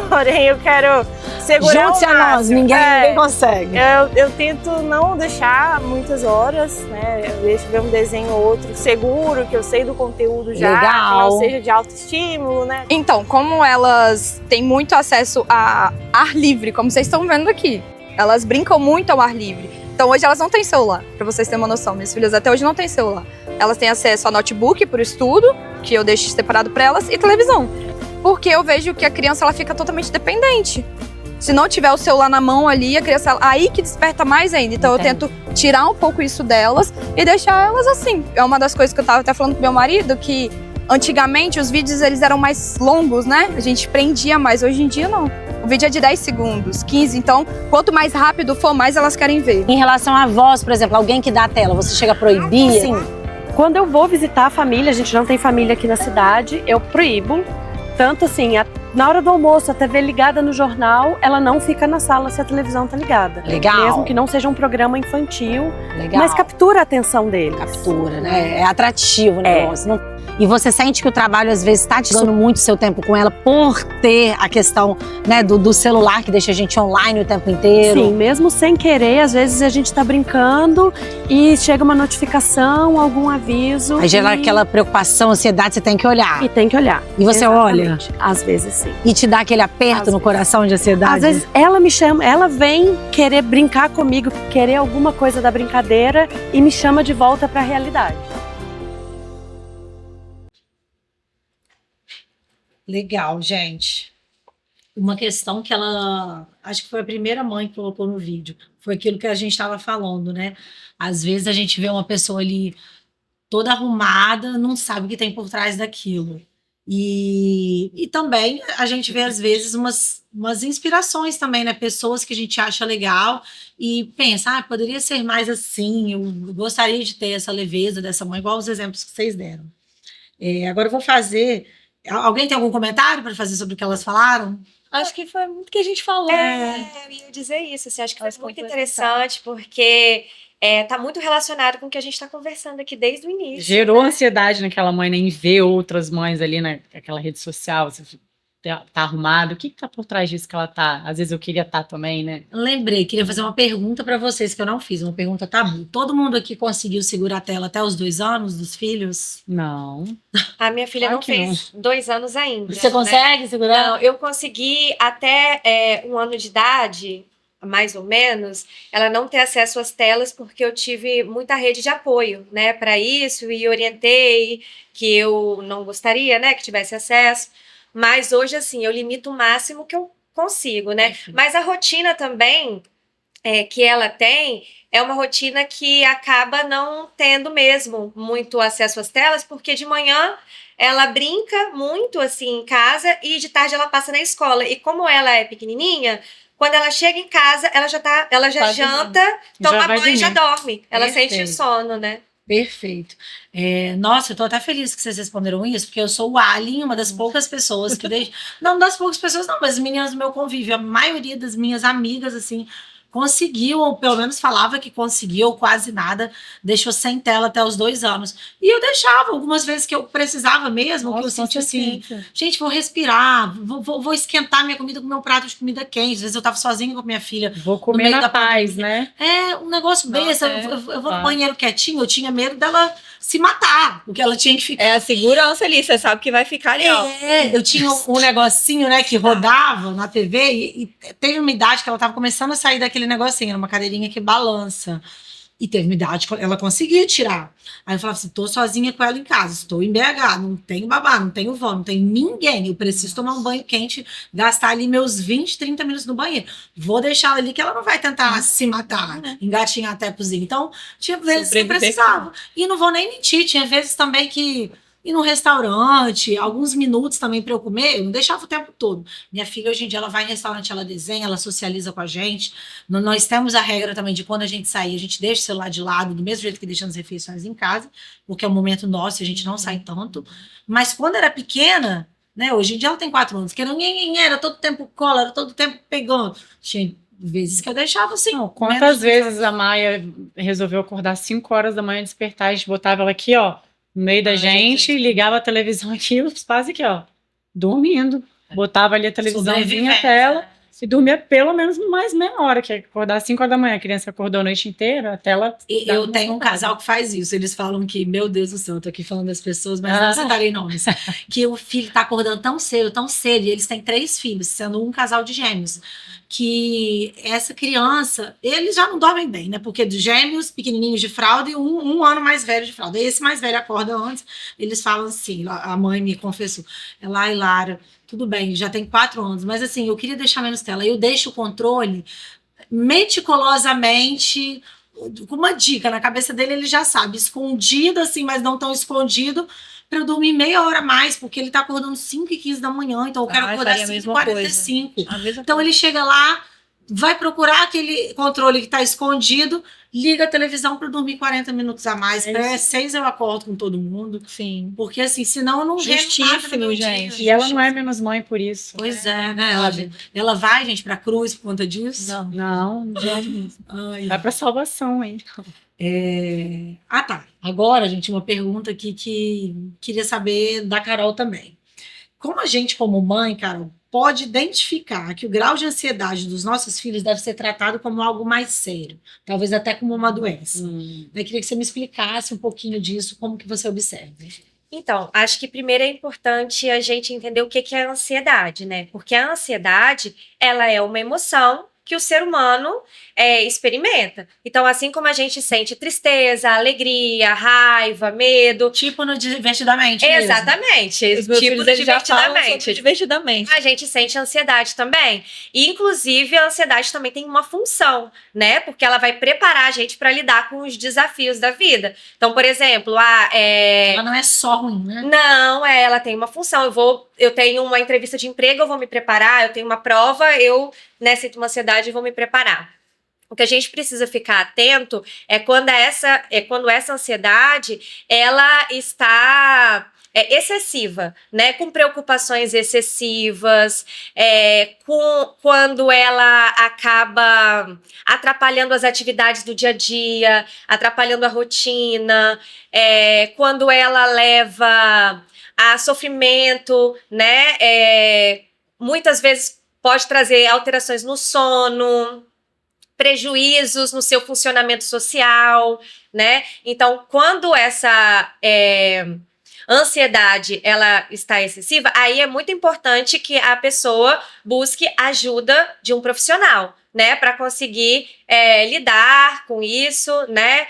Porém, eu quero segurar Junte-se o a nós, máximo. ninguém consegue. Eu tento não deixar muitas horas, né? Eu deixo ver um desenho ou outro seguro, que eu sei do conteúdo já, Legal. que não seja de autoestímulo, né? Então, como elas têm muito acesso a ar livre, como vocês estão vendo aqui, elas brincam muito ao ar livre. Então, hoje elas não têm celular, pra vocês terem uma noção. Minhas filhas até hoje não têm celular. Elas têm acesso a notebook pro estudo, que eu deixo separado pra elas, e televisão. Porque eu vejo que a criança ela fica totalmente dependente. Se não tiver o celular na mão ali, a criança aí que desperta mais ainda. Então eu tento tirar um pouco isso delas e deixar elas assim. É uma das coisas que eu tava até falando com meu marido, que antigamente os vídeos eles eram mais longos, né? A gente prendia mais, hoje em dia não. O vídeo é de 10 segundos, 15, então quanto mais rápido for, mais elas querem ver. Em relação à voz, por exemplo, alguém que dá a tela, você chega a proibir? Sim. Quando eu vou visitar a família, a gente não tem família aqui na cidade, eu proíbo. Tanto assim, na hora do almoço, a TV ligada no jornal, ela não fica na sala se a televisão tá ligada. Legal. Mesmo que não seja um programa infantil, Legal. mas captura a atenção deles. Captura, né? É atrativo o negócio. Não... E você sente que o trabalho, às vezes, está te dando muito seu tempo com ela por ter a questão, né, do celular que deixa a gente online o tempo inteiro? Sim, mesmo sem querer, às vezes a gente tá brincando e chega uma notificação, algum aviso. Aí gera aquela preocupação, ansiedade, você tem que olhar. E tem que olhar. E você Exatamente. olha? Às vezes sim. assim. E te dá aquele aperto no coração de ansiedade? Às vezes ela me chama, ela vem querer brincar comigo, querer alguma coisa da brincadeira e me chama de volta para a realidade. Legal, gente. Uma questão que ela, acho que foi a primeira mãe que colocou no vídeo, foi aquilo que a gente estava falando, né? Às vezes a gente vê uma pessoa ali toda arrumada, não sabe o que tem por trás daquilo. E também a gente vê, às vezes, umas inspirações também, né? Pessoas que a gente acha legal e pensa, poderia ser mais assim, eu gostaria de ter essa leveza dessa mãe, igual os exemplos que vocês deram. Agora eu vou fazer... Alguém tem algum comentário para fazer sobre o que elas falaram? Acho que foi muito que a gente falou. Eu ia dizer isso, assim, acho que foi muito interessante, porque tá muito relacionado com o que a gente está conversando aqui desde o início. Gerou ansiedade naquela mãe, né, em ver outras mães ali naquela rede social, você tá arrumado, o que tá por trás disso que ela tá? Às vezes eu queria estar também, né? Lembrei, queria fazer uma pergunta para vocês que eu não fiz, uma pergunta tabu. Todo mundo aqui conseguiu segurar a tela até os 2 anos dos filhos? Não. A minha filha Claro não que fez 2 anos ainda. Você consegue segurar? Não, eu consegui até 1 ano de idade, mais ou menos, ela não ter acesso às telas, porque eu tive muita rede de apoio, né, para isso, e orientei que eu não gostaria, né, que tivesse acesso. Mas hoje, assim, eu limito o máximo que eu consigo, né? Mas a rotina também que ela tem é uma rotina que acaba não tendo mesmo muito acesso às telas, porque de manhã ela brinca muito, assim, em casa e de tarde ela passa na escola. E como ela é pequenininha, quando ela chega em casa, ela já janta, toma banho e já dorme. Ela sente o sono, né? Perfeito. Nossa, eu tô até feliz que vocês responderam isso, porque eu sou o alien, uma das poucas pessoas que deixa... Não das poucas pessoas, não, mas as meninas do meu convívio, a maioria das minhas amigas, assim, conseguiu, ou pelo menos falava que conseguiu, ou quase nada, deixou sem tela até os 2 anos. E eu deixava, algumas vezes que eu precisava mesmo, que eu sentia assim, gente, vou respirar, vou esquentar minha comida com meu prato de comida quente. Às vezes eu tava sozinha com minha filha. Vou comer na paz, né? Um negócio besta, eu vou no banheiro quietinho, eu tinha medo dela se matar, porque ela tinha que ficar... É a segurança ali, você sabe que vai ficar ali, ó. Eu tinha um negocinho, né, que rodava na TV e teve uma idade que ela tava começando a sair daquele negocinho, era uma cadeirinha que balança. E teve uma idade que ela conseguia tirar. Aí eu falava assim, tô sozinha com ela em casa, estou em BH, não tenho babá, não tenho vó, não tenho ninguém, eu preciso tomar um banho quente, gastar ali meus 20, 30 minutos no banheiro. Vou deixar ela ali que ela não vai tentar se matar, engatinhar até a cozinha. Então, tinha vezes que precisava. E não vou nem mentir, tinha vezes também que ir num restaurante, alguns minutos também para eu comer, eu não deixava o tempo todo. Minha filha, hoje em dia, ela vai em restaurante, ela desenha, ela socializa com a gente. Nós temos a regra também de quando a gente sair, a gente deixa o celular de lado, do mesmo jeito que deixamos as refeições em casa, porque é um momento nosso e a gente não sai tanto. Mas quando era pequena, né, hoje em dia ela tem 4 anos, que era todo tempo cola, era todo tempo pegando. Tinha vezes que eu deixava assim. Não, quantas vezes a Maia resolveu acordar 5 horas da manhã, despertar, a gente botava ela aqui, ó, no meio da gente, ligava a televisão aqui, os pais aqui, ó, dormindo. Botava ali a televisãozinha, a tela, e dormia pelo menos mais meia hora, que é acordar às 5 horas da manhã. A criança acordou a noite inteira, a tela... Eu tenho um casal que faz isso. Eles falam que, meu Deus do céu, eu tô aqui falando das pessoas, mas não citarei nomes. Que o filho tá acordando tão cedo, e eles têm 3 filhos, sendo um casal de gêmeos. Que essa criança, eles já não dormem bem, né? Porque dos gêmeos pequenininhos de fralda e um ano mais velho de fralda. Esse mais velho acorda antes, eles falam assim, a mãe me confessou, ai, Lara, tudo bem, já tem 4 anos, mas assim, eu queria deixar menos tela. Eu deixo o controle meticulosamente, com uma dica na cabeça dele, ele já sabe, escondido assim, mas não tão escondido, para eu dormir meia hora a mais, porque ele tá acordando 5h15 da manhã, então eu quero acordar 5h45. Então ele chega lá, vai procurar aquele controle que tá escondido, liga a televisão para dormir 40 minutos a mais. Para 6 eu acordo com todo mundo. Sim. Porque assim, senão eu não Justíssimo, gente. E ela não é menos mãe por isso. Pois é, né? Ela vai, gente, pra cruz por conta disso? Não. Vai pra salvação, hein? Tá. Agora, gente, uma pergunta aqui que queria saber da Carol também. Como a gente, como mãe, Carol, pode identificar que o grau de ansiedade dos nossos filhos deve ser tratado como algo mais sério, talvez até como uma doença? Eu queria que você me explicasse um pouquinho disso, como que você observa. Então, acho que primeiro é importante a gente entender o que é a ansiedade, né? Porque a ansiedade, ela é uma emoção que o ser humano experimenta. Então, assim como a gente sente tristeza, alegria, raiva, medo... Tipo no Divertidamente mesmo. Exatamente. Os meus Tipo filhos, no eles já falam sobre Divertidamente. Divertidamente. A gente sente ansiedade também. E, inclusive, a ansiedade também tem uma função, né? Porque ela vai preparar a gente para lidar com os desafios da vida. Então, por exemplo, Ela não é só ruim, né? não, ela tem uma função. Eu tenho uma entrevista de emprego, eu vou me preparar. Eu tenho uma prova, eu sinto uma ansiedade e vou me preparar. O que a gente precisa ficar atento é quando essa ansiedade ela está excessiva, né? Com preocupações excessivas, quando ela acaba atrapalhando as atividades do dia a dia, atrapalhando a rotina, quando ela leva a sofrimento, né? Muitas vezes pode trazer alterações no sono, prejuízos no seu funcionamento social, né? Então, quando essa ansiedade ela está excessiva, aí é muito importante que a pessoa busque ajuda de um profissional, né? Para conseguir lidar com isso, né?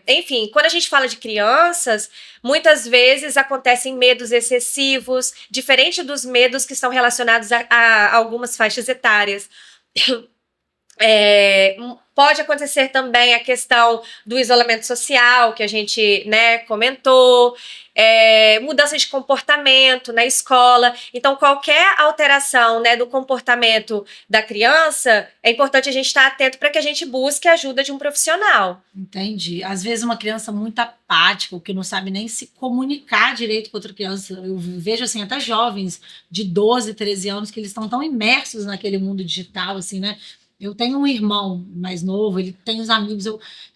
Enfim, quando a gente fala de crianças, muitas vezes acontecem medos excessivos, diferente dos medos que estão relacionados a algumas faixas etárias. Pode acontecer também a questão do isolamento social, que a gente comentou, mudança de comportamento na escola. Então, qualquer alteração do comportamento da criança, é importante a gente estar atento para que a gente busque a ajuda de um profissional. Entendi. Às vezes uma criança muito apática, que não sabe nem se comunicar direito com outra criança. Eu vejo, assim, até jovens de 12, 13 anos que eles estão tão imersos naquele mundo digital, assim, né? Eu tenho um irmão mais novo, ele tem os amigos,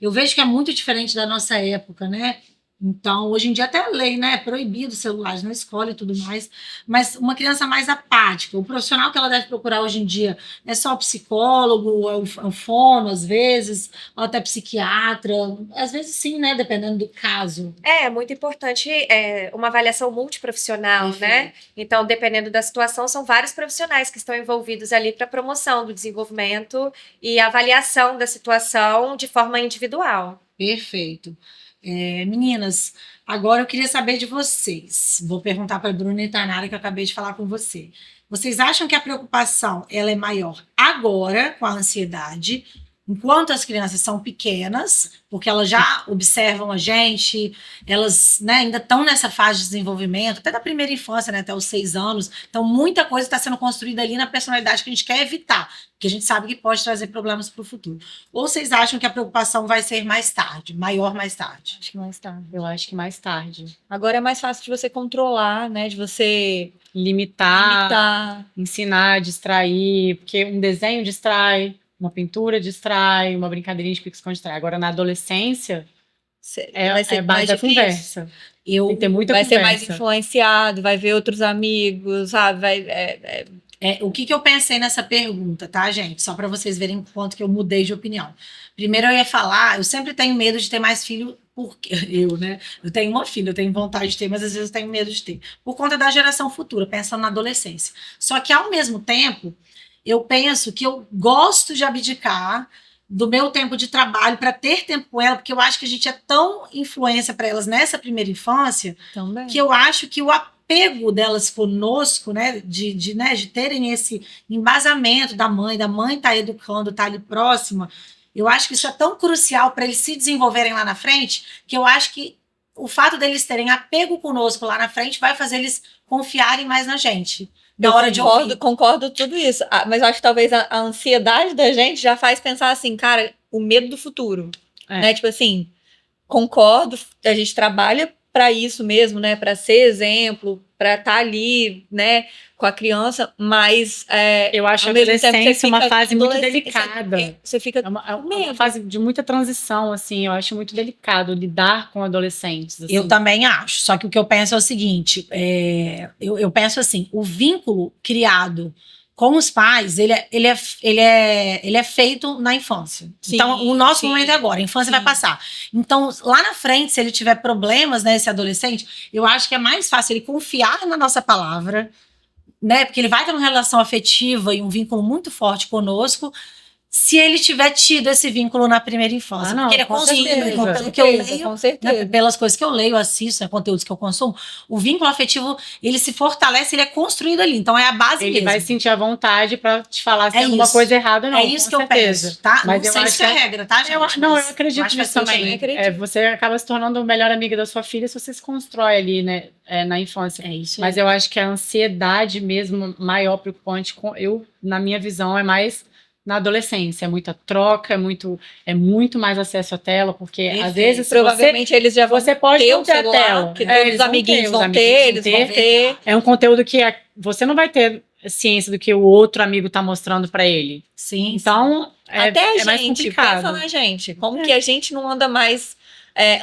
eu vejo que é muito diferente da nossa época, né? Então, hoje em dia até a lei, né? É proibido celulares na escola e tudo mais, mas uma criança mais apática, o profissional que ela deve procurar hoje em dia é só o psicólogo, é o fono, às vezes, ou até psiquiatra, às vezes sim, né? Dependendo do caso. É muito importante uma avaliação multiprofissional, né? Então, dependendo da situação, são vários profissionais que estão envolvidos ali para promoção do desenvolvimento e avaliação da situação de forma individual. Perfeito. Meninas, agora eu queria saber de vocês. Vou perguntar para a Bruna e Tainara, que eu acabei de falar com você. Vocês acham que a preocupação ela é maior agora com a ansiedade, enquanto as crianças são pequenas, porque elas já observam a gente, elas ainda estão nessa fase de desenvolvimento, até da primeira infância, até os 6 anos. Então, muita coisa está sendo construída ali na personalidade que a gente quer evitar, que a gente sabe que pode trazer problemas para o futuro. Ou vocês acham que a preocupação vai ser mais tarde, maior mais tarde? Acho que mais tarde. Eu acho que mais tarde. Agora é mais fácil de você controlar, né? De você Limitar, ensinar, distrair, porque um desenho distrai, uma pintura distrai, uma brincadeirinha de pique-esconde distrai. Agora, na adolescência, vai ser é mais base da difícil. conversa. Tem que ter muita vai conversa. ser mais influenciado, vai ver outros amigos, sabe? O que eu pensei nessa pergunta, tá, gente? Só para vocês verem o quanto que eu mudei de opinião. Primeiro eu ia falar, eu sempre tenho medo de ter mais filho, porque eu tenho uma filha, eu tenho vontade de ter, mas às vezes eu tenho medo de ter, por conta da geração futura, pensando na adolescência. Só que ao mesmo tempo, eu penso que eu gosto de abdicar do meu tempo de trabalho para ter tempo com ela, porque eu acho que a gente é tão influência para elas nessa primeira infância, também. Que eu acho que o apego delas conosco, né, de terem esse embasamento da mãe tá educando, tá ali próxima, eu acho que isso é tão crucial para eles se desenvolverem lá na frente, que eu acho que o fato deles terem apego conosco lá na frente vai fazer eles confiarem mais na gente. Na hora de ouvir. Concordo tudo isso. Mas eu acho que talvez a ansiedade da gente já faz pensar assim, cara, o medo do futuro. Né? Tipo assim, concordo, a gente trabalha para isso mesmo, né? Para ser exemplo, para estar ali, né? Com a criança, mas eu acho a adolescência uma fase muito delicada. Você fica é uma fase de muita transição, assim. Eu acho muito delicado lidar com adolescentes. Assim. Eu também acho. Só que o que eu penso é o seguinte: eu penso assim, o vínculo criado com os pais, ele é feito na infância. Sim, Então, o nosso sim, momento é agora, a infância vai sim. passar. Então, lá na frente, se ele tiver problemas, né, esse adolescente, eu acho que é mais fácil ele confiar na nossa palavra, né, porque ele vai ter uma relação afetiva e um vínculo muito forte conosco, se ele tiver tido esse vínculo na primeira infância. Ah, não, porque ele é com construído, certeza. pelo que eu leio, Com certeza. né, pelas coisas que eu leio, assisto, né, conteúdos que eu consumo, o vínculo afetivo, ele se fortalece, ele é construído ali. Então, é a base Ele mesmo. vai sentir a vontade pra te falar se É tem alguma isso. coisa errada ou não. É isso que com eu certeza. penso, tá? Mas Não eu sei acho se é que regra, tá, gente? eu Mas acredito eu acho que nisso faz também. sentido. Você acaba se tornando o melhor amigo da sua filha se você se constrói ali, né, na infância. É isso. Mas eu acho que a ansiedade mesmo maior preocupante, na minha visão, é mais na adolescência. É muita troca, é muito mais acesso à tela, porque às vezes Provavelmente eles já vão você pode ter não um ter a celular, tela. que É, todos eles os amiguinhos vão ter, eles vão ter. ter. É um conteúdo que você não vai ter ciência do que o outro amigo tá mostrando pra ele. Sim. Então, Até é a mais gente, complicado. pensa na gente. Como que a gente não anda mais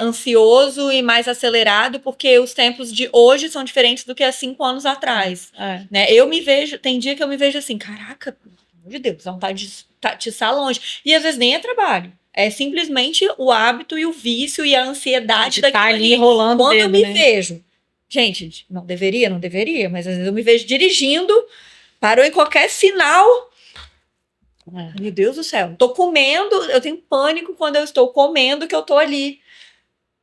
ansioso e mais acelerado, porque os tempos de hoje são diferentes do que há 5 anos atrás. Né? Eu me vejo, tem dia que eu me vejo assim, caraca, pelo amor de Deus, dá vontade de atiçar longe. E às vezes nem é trabalho. É simplesmente o hábito e o vício e a ansiedade Tá ali rolando o Quando dedo, eu me né? vejo, gente, não deveria, mas às vezes eu me vejo dirigindo, parou em qualquer sinal. Meu Deus do céu, tô comendo, eu tenho pânico quando eu estou comendo que eu tô ali.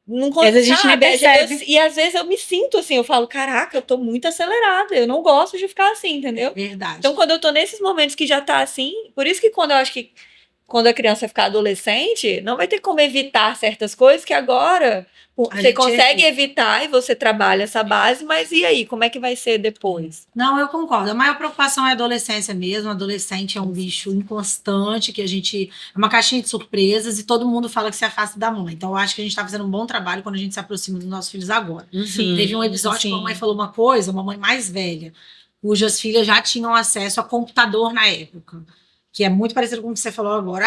Não Às vezes a gente nem percebe. E às vezes eu me sinto assim, eu falo, caraca, eu tô muito acelerada, eu não gosto de ficar assim, entendeu? Verdade. Então, quando eu tô nesses momentos que já tá assim, por isso que quando eu acho que quando a criança ficar adolescente, não vai ter como evitar certas coisas que agora você gente consegue evitar e você trabalha essa base, mas e aí, como é que vai ser depois? Não, eu concordo. A maior preocupação é a adolescência mesmo. O adolescente é um bicho inconstante, que é uma caixinha de surpresas e todo mundo fala que se afasta da mãe. Então, eu acho que a gente tá fazendo um bom trabalho quando a gente se aproxima dos nossos filhos agora. Teve um episódio que a mamãe falou uma coisa, uma mãe mais velha, cujas filhas já tinham acesso a computador na época. Que é muito parecido com o que você falou agora.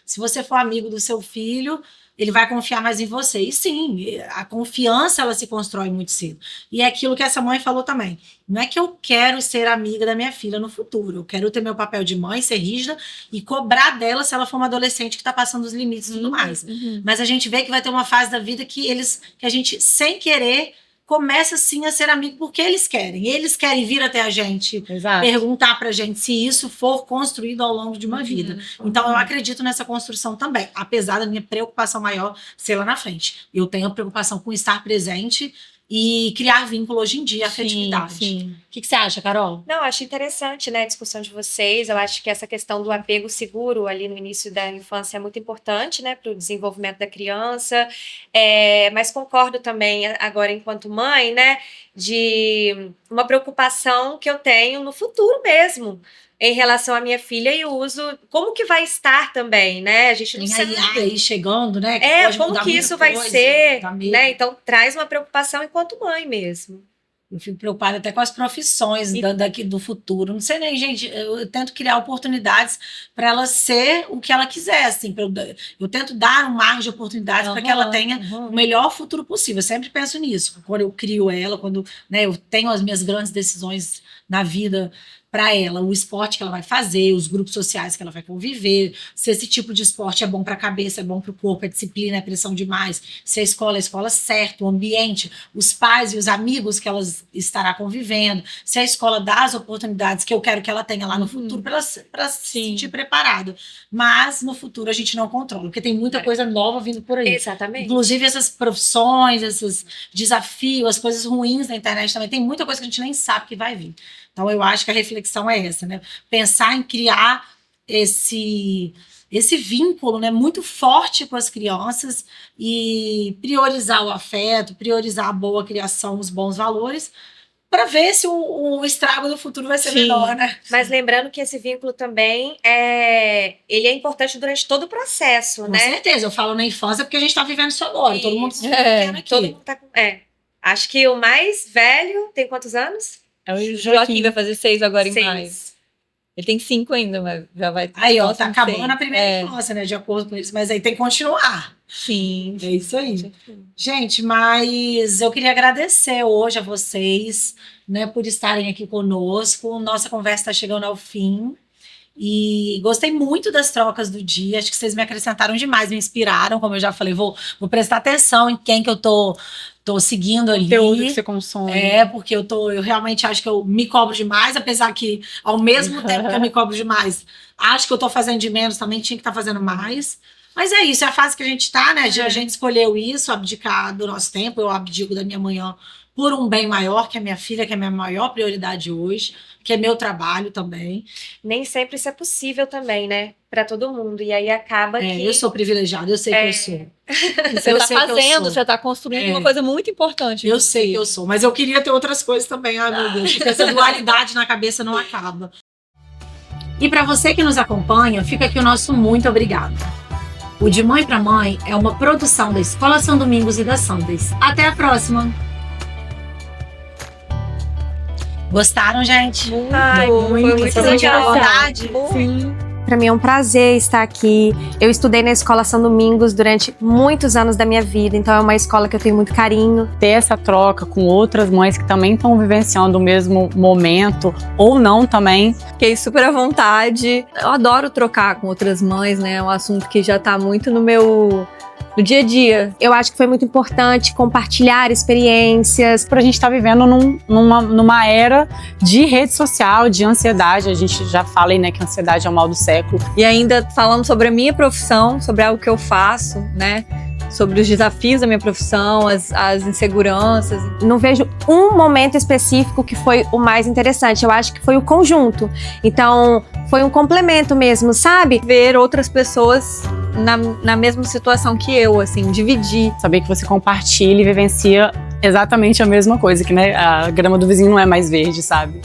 Se você for amigo do seu filho, ele vai confiar mais em você. E sim, a confiança ela se constrói muito cedo. E é aquilo que essa mãe falou também. Não é que eu quero ser amiga da minha filha no futuro. Eu quero ter meu papel de mãe, ser rígida e cobrar dela se ela for uma adolescente que está passando os limites e tudo mais. Mas a gente vê que vai ter uma fase da vida que a gente, sem querer, começa sim a ser amigo porque eles querem vir até a gente, Exato. perguntar pra gente se isso for construído ao longo de uma vida. Então eu acredito nessa construção também, apesar da minha preocupação maior ser lá na frente. Eu tenho a preocupação com estar presente e criar vínculo hoje em dia, afetividade. Sim. O que você acha, Carol? Não, acho interessante, né, a discussão de vocês. Eu acho que essa questão do apego seguro ali no início da infância é muito importante, né, para o desenvolvimento da criança. Mas concordo também, agora enquanto mãe, né, de uma preocupação que eu tenho no futuro mesmo, em relação à minha filha e o uso, como que vai estar também, né? A gente não Tem a sabe. IA aí chegando, né? pode Como mudar que muita isso vai coisa, ser, dá medo. né? Então traz uma preocupação enquanto mãe mesmo. Eu fico preocupada até com as profissões daqui do futuro. Não sei nem, gente. Eu tento criar oportunidades para ela ser o que ela quiser, assim. Eu tento dar um mar de oportunidades para que ela tenha o melhor futuro possível. Eu sempre penso nisso. Quando eu crio ela, quando, né, eu tenho as minhas grandes decisões na vida para ela, o esporte que ela vai fazer, os grupos sociais que ela vai conviver, se esse tipo de esporte é bom para a cabeça, é bom para o corpo, é disciplina, é pressão demais, se a escola certa, o ambiente, os pais e os amigos que ela estará convivendo, se a escola dá as oportunidades que eu quero que ela tenha lá no futuro para se sentir preparada. Mas no futuro a gente não controla, porque tem muita coisa nova vindo por aí. Exatamente. Inclusive essas profissões, esses desafios, as coisas ruins da internet também, tem muita coisa que a gente nem sabe que vai vir. Então, eu acho que a reflexão é essa, né? Pensar em criar esse vínculo, né, muito forte com as crianças e priorizar o afeto, priorizar a boa criação, os bons valores, para ver se o estrago do futuro vai ser menor, né? Mas lembrando que esse vínculo também ele é importante durante todo o processo, Com né? certeza, eu falo na infância porque a gente está vivendo isso agora, todo mundo se aqui. Todo mundo tá acho que o mais velho tem quantos anos? É o Joaquim vai fazer 6 agora em 6. maio. Ele tem 5 ainda, mas já vai... Aí, ó, tá próximo acabando 6. a primeira infância, né? De acordo com isso. Mas aí tem que continuar. Sim. É isso aí. Gente, mas eu queria agradecer hoje a vocês, né, por estarem aqui conosco. Nossa conversa está chegando ao fim. E gostei muito das trocas do dia. Acho que vocês me acrescentaram demais, me inspiraram. Como eu já falei, vou prestar atenção em quem que eu tô seguindo ali. Conteúdo que você consome. Porque eu realmente acho que eu me cobro demais, apesar que, ao mesmo tempo que eu me cobro demais, acho que eu tô fazendo de menos, também tinha que estar fazendo mais. Mas é isso, é a fase que a gente tá, né? A gente escolheu isso, abdicar do nosso tempo, eu abdico da minha manhã por um bem maior, que é minha filha, que é a minha maior prioridade hoje, que é meu trabalho também. Nem sempre isso é possível também, né? Pra todo mundo. E aí acaba que... Eu sou privilegiada, eu sei que eu sou. Você tá fazendo, você tá construindo uma coisa muito importante. Eu sei que eu sou, mas eu queria ter outras coisas também. Ai, meu Deus, porque essa dualidade na cabeça não acaba. E para você que nos acompanha, fica aqui o nosso muito obrigado. O De Mãe para Mãe é uma produção da Escola São Domingos e da Sundays. Até a próxima! Gostaram, gente? Muito legal. Sim. Para mim é um prazer estar aqui. Eu estudei na Escola São Domingos durante muitos anos da minha vida, então é uma escola que eu tenho muito carinho. Ter essa troca com outras mães que também estão vivenciando o mesmo momento, ou não também. Fiquei super à vontade. Eu adoro trocar com outras mães, né? É um assunto que já tá muito no dia a dia. Eu acho que foi muito importante compartilhar experiências. A gente está vivendo numa era de rede social, de ansiedade. A gente já fala aí, né, que a ansiedade é o mal do século. E ainda falando sobre a minha profissão, sobre algo que eu faço, né? Sobre os desafios da minha profissão, as inseguranças. Não vejo um momento específico que foi o mais interessante. Eu acho que foi o conjunto. Então, foi um complemento mesmo, sabe? Ver outras pessoas na mesma situação que eu, assim, dividir. Saber que você compartilha e vivencia exatamente a mesma coisa, que, né, a grama do vizinho não é mais verde, sabe?